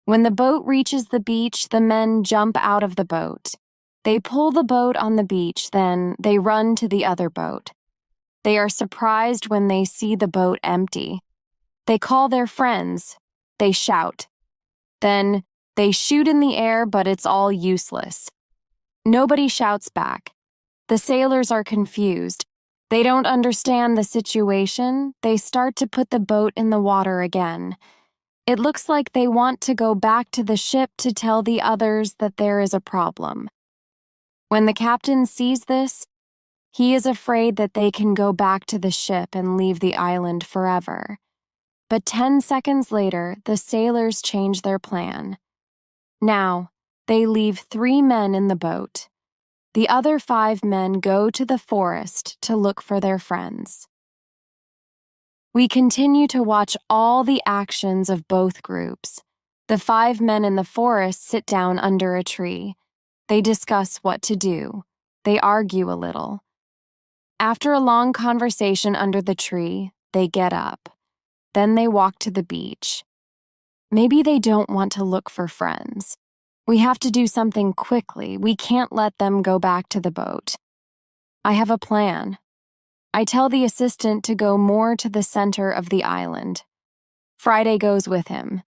When the boat reaches the beach, the men jump out of the boat. They pull the boat on the beach, then they run to the other boat. They are surprised when they see the boat empty. They call their friends. They shout. Then they shoot in the air, but it's all useless. Nobody shouts back. The sailors are confused. They don't understand the situation. They start to put the boat in the water again. It looks like they want to go back to the ship to tell the others that there is a problem. When the captain sees this, he is afraid that they can go back to the ship and leave the island forever. But 10 seconds later, the sailors change their plan. Now, they leave 3 men in the boat. The other 5 men go to the forest to look for their friends. We continue to watch all the actions of both groups. The 5 men in the forest sit down under a tree. They discuss what to do. They argue a little. After a long conversation under the tree, they get up. Then they walk to the beach. Maybe they don't want to look for friends. We have to do something quickly. We can't let them go back to the boat. I have a plan. I tell the assistant to go more to the center of the island. Friday goes with him.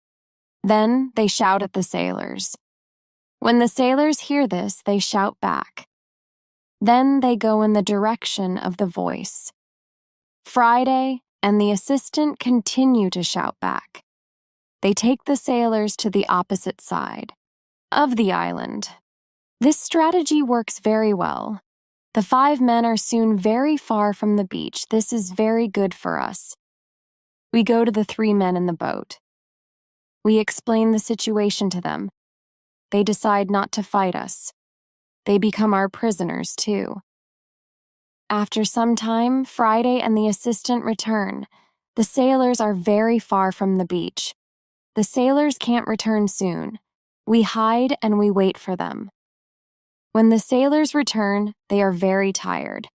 Then they shout at the sailors. When the sailors hear this, they shout back. Then they go in the direction of the voice. Friday and the assistant continue to shout back. They take the sailors to the opposite side of the island. This strategy works very well. The 5 men are soon very far from the beach. This is very good for us. We go to the 3 men in the boat. We explain the situation to them. They decide not to fight us. They become our prisoners, too. After some time, Friday and the assistant return. The sailors are very far from the beach. The sailors can't return soon. We hide and we wait for them. When the sailors return, they are very tired.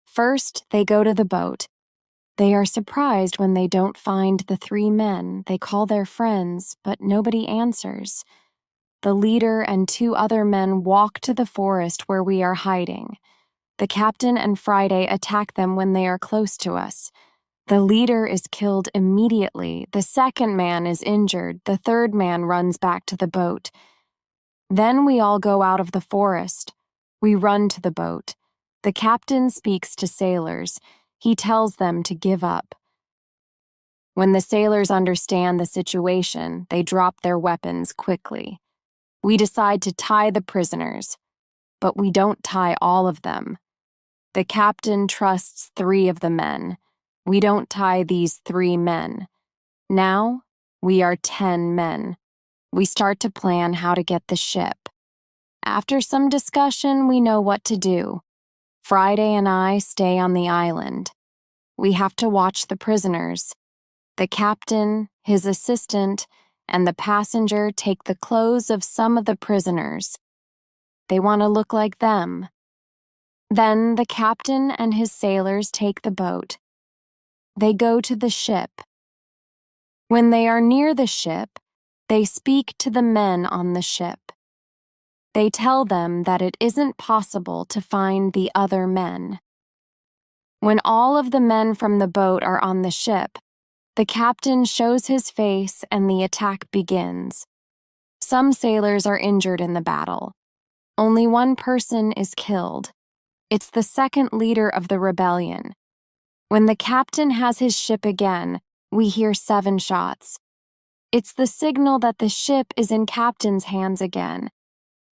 First, they go to the boat. They are surprised when they don't find the 3 men. They call their friends, but nobody answers. The leader and 2 other men walk to the forest where we are hiding. The captain and Friday attack them when they are close to us. The leader is killed immediately. The 2nd man is injured. The 3rd man runs back to the boat. Then we all go out of the forest. We run to the boat. The captain speaks to sailors. He tells them to give up. When the sailors understand the situation, they drop their weapons quickly. We decide to tie the prisoners, but we don't tie all of them. The captain trusts 3 of the men. We don't tie these 3 men. Now, we are 10 men. We start to plan how to get the ship. After some discussion, we know what to do. Friday and I stay on the island. We have to watch the prisoners. The captain, his assistant, and the passenger take the clothes of some of the prisoners. They want to look like them. Then the captain and his sailors take the boat. They go to the ship. When they are near the ship, they speak to the men on the ship. They tell them that it isn't possible to find the other men. When all of the men from the boat are on the ship, the captain shows his face and the attack begins. Some sailors are injured in the battle. Only 1 person is killed. It's the 2nd leader of the rebellion. When the captain has his ship again, we hear 7 shots. It's the signal that the ship is in captain's hands again.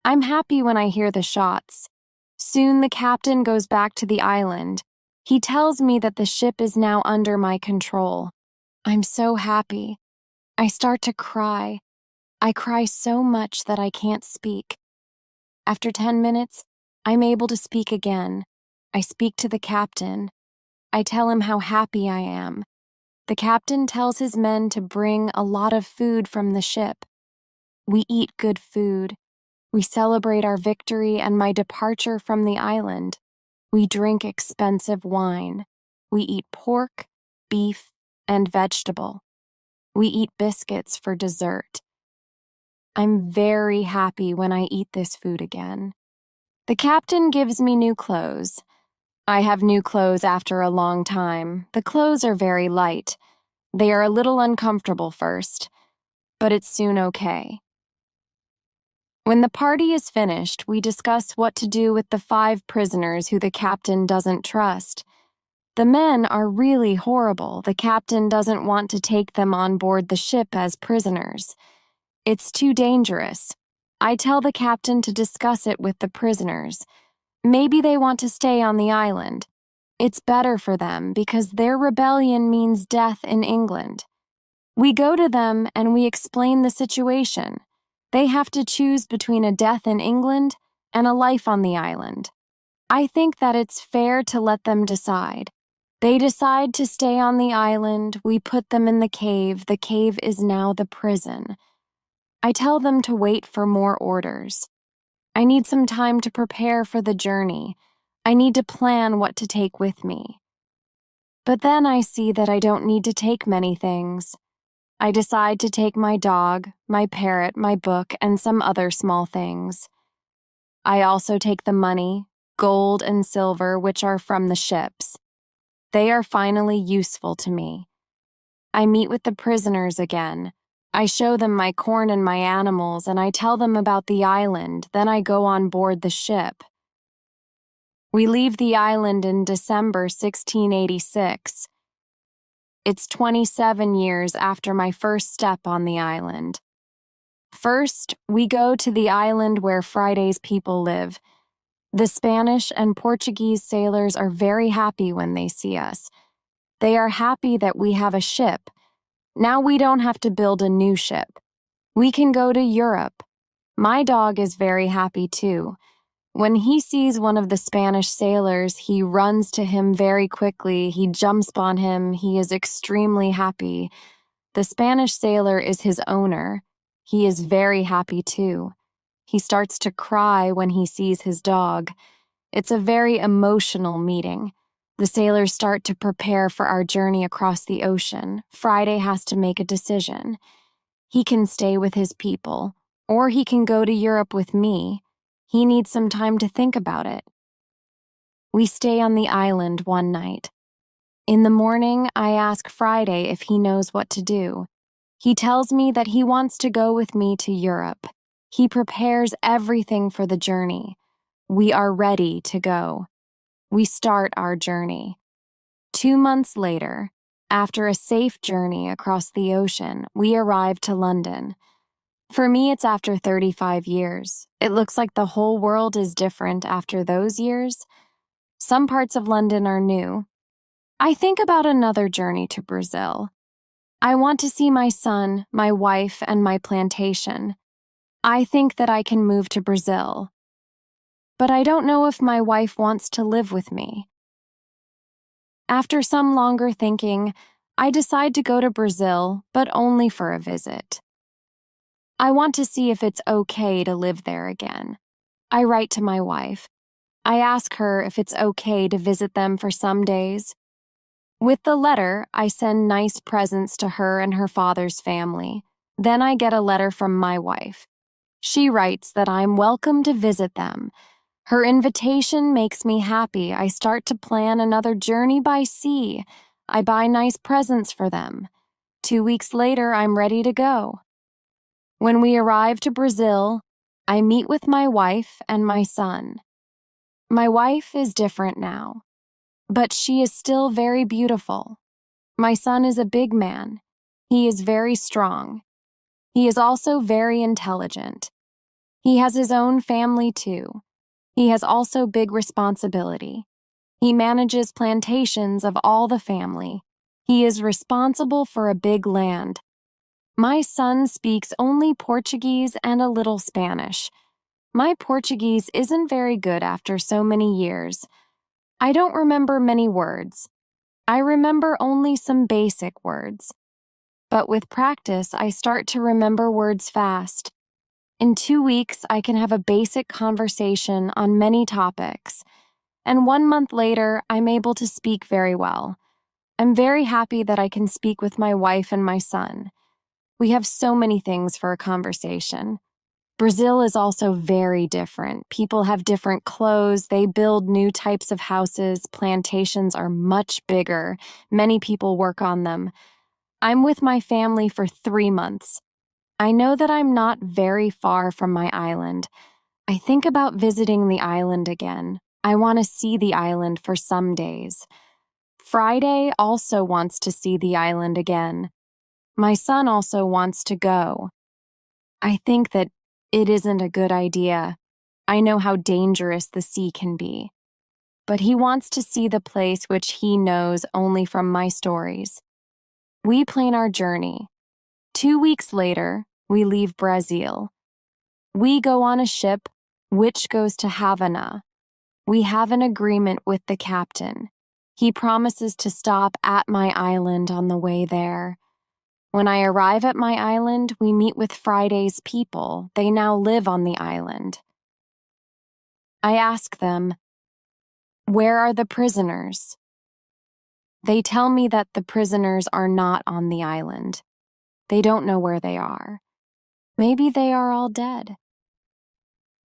I'm happy when I hear the shots. Soon the captain goes back to the island. He tells me that the ship is now under my control. I'm so happy. I start to cry. I cry so much that I can't speak. After 10 minutes, I'm able to speak again. I speak to the captain. I tell him how happy I am. The captain tells his men to bring a lot of food from the ship. We eat good food. We celebrate our victory and my departure from the island. We drink expensive wine. We eat pork, beef, and vegetable. We eat biscuits for dessert. I'm very happy when I eat this food again. The captain gives me new clothes. I have new clothes after a long time. The clothes are very light. They are a little uncomfortable first, but it's soon okay. When the party is finished, we discuss what to do with the 5 prisoners who the captain doesn't trust. The men are really horrible. The captain doesn't want to take them on board the ship as prisoners. It's too dangerous. I tell the captain to discuss it with the prisoners. Maybe they want to stay on the island. It's better for them because their rebellion means death in England. We go to them and we explain the situation. They have to choose between a death in England and a life on the island. I think that it's fair to let them decide. They decide to stay on the island. We put them in the cave. The cave is now the prison. I tell them to wait for more orders. I need some time to prepare for the journey. I need to plan what to take with me. But then I see that I don't need to take many things. I decide to take my dog, my parrot, my book, and some other small things. I also take the money, gold and silver, which are from the ships. They are finally useful to me. I meet with the prisoners again. I show them my corn and my animals, and I tell them about the island. Then I go on board the ship. We leave the island in December 1686. It's 27 years after my first step on the island. First, we go to the island where Friday's people live. The Spanish and Portuguese sailors are very happy when they see us. They are happy that we have a ship. Now we don't have to build a new ship. We can go to Europe. My dog is very happy too. When he sees one of the Spanish sailors, he runs to him very quickly. He jumps on him. He is extremely happy. The Spanish sailor is his owner. He is very happy too. He starts to cry when he sees his dog. It's a very emotional meeting. The sailors start to prepare for our journey across the ocean. Friday has to make a decision. He can stay with his people, or he can go to Europe with me. He needs some time to think about it. We stay on the island one night. In the morning, I ask Friday if he knows what to do. He tells me that he wants to go with me to Europe. He prepares everything for the journey. We are ready to go. We start our journey. 2 months later, after a safe journey across the ocean, we arrive to London. For me, it's after 35 years. It looks like the whole world is different after those years. Some parts of London are new. I think about another journey to Brazil. I want to see my son, my wife, and my plantation. I think that I can move to Brazil. But I don't know if my wife wants to live with me. After some longer thinking, I decide to go to Brazil, but only for a visit. I want to see if it's okay to live there again. I write to my wife. I ask her if it's okay to visit them for some days. With the letter, I send nice presents to her and her father's family. Then I get a letter from my wife. She writes that I'm welcome to visit them. Her invitation makes me happy. I start to plan another journey by sea. I buy nice presents for them. 2 weeks later, I'm ready to go. When we arrive to Brazil, I meet with my wife and my son. My wife is different now, but she is still very beautiful. My son is a big man. He is very strong. He is also very intelligent. He has his own family too. He has also big responsibility. He manages plantations of all the family. He is responsible for a big land. My son speaks only Portuguese and a little Spanish. My Portuguese isn't very good after so many years. I don't remember many words. I remember only some basic words. But with practice, I start to remember words fast. In 2 weeks, I can have a basic conversation on many topics. And 1 month later, I'm able to speak very well. I'm very happy that I can speak with my wife and my son. We have so many things for a conversation. Brazil is also very different. People have different clothes. They build new types of houses. Plantations are much bigger. Many people work on them. I'm with my family for 3 months. I know that I'm not very far from my island. I think about visiting the island again. I want to see the island for some days. Friday also wants to see the island again. My son also wants to go. I think that it isn't a good idea. I know how dangerous the sea can be. But he wants to see the place which he knows only from my stories. We plan our journey. 2 weeks later, we leave Brazil. We go on a ship which goes to Havana. We have an agreement with the captain. He promises to stop at my island on the way there. When I arrive at my island, we meet with Friday's people. They now live on the island. I ask them, "Where are the prisoners?" They tell me that the prisoners are not on the island. They don't know where they are. Maybe they are all dead.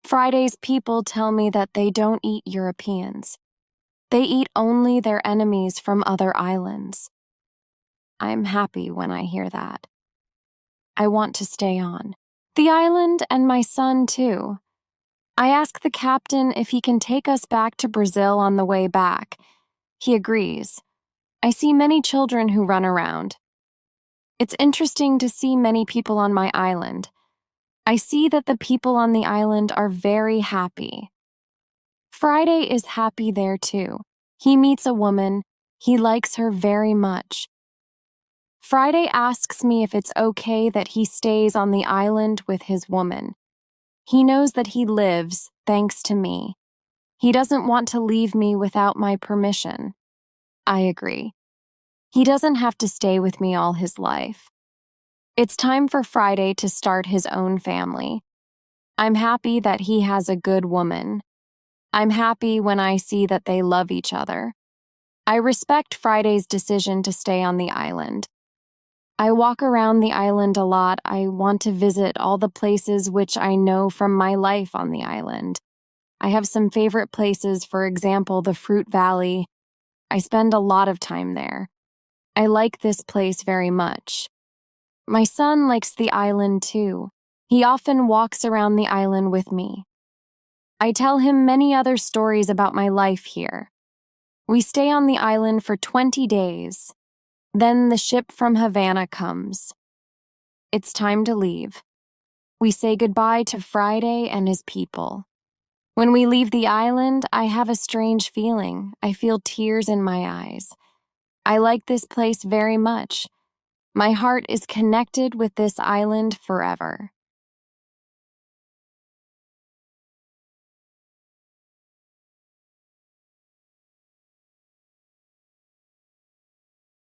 Friday's people tell me that they don't eat Europeans. They eat only their enemies from other islands. I'm happy when I hear that. I want to stay on the island and my son too. I ask the captain if he can take us back to Brazil on the way back. He agrees. I see many children who run around. It's interesting to see many people on my island. I see that the people on the island are very happy. Friday is happy there too. He meets a woman. He likes her very much. Friday asks me if it's okay that he stays on the island with his woman. He knows that he lives thanks to me. He doesn't want to leave me without my permission. I agree. He doesn't have to stay with me all his life. It's time for Friday to start his own family. I'm happy that he has a good woman. I'm happy when I see that they love each other. I respect Friday's decision to stay on the island. I walk around the island a lot. I want to visit all the places which I know from my life on the island. I have some favorite places, for example, the Fruit Valley. I spend a lot of time there. I like this place very much. My son likes the island too. He often walks around the island with me. I tell him many other stories about my life here. We stay on the island for 20 days. Then the ship from Havana comes. It's time to leave. We say goodbye to Friday and his people. When we leave the island, I have a strange feeling. I feel tears in my eyes. I like this place very much. My heart is connected with this island forever.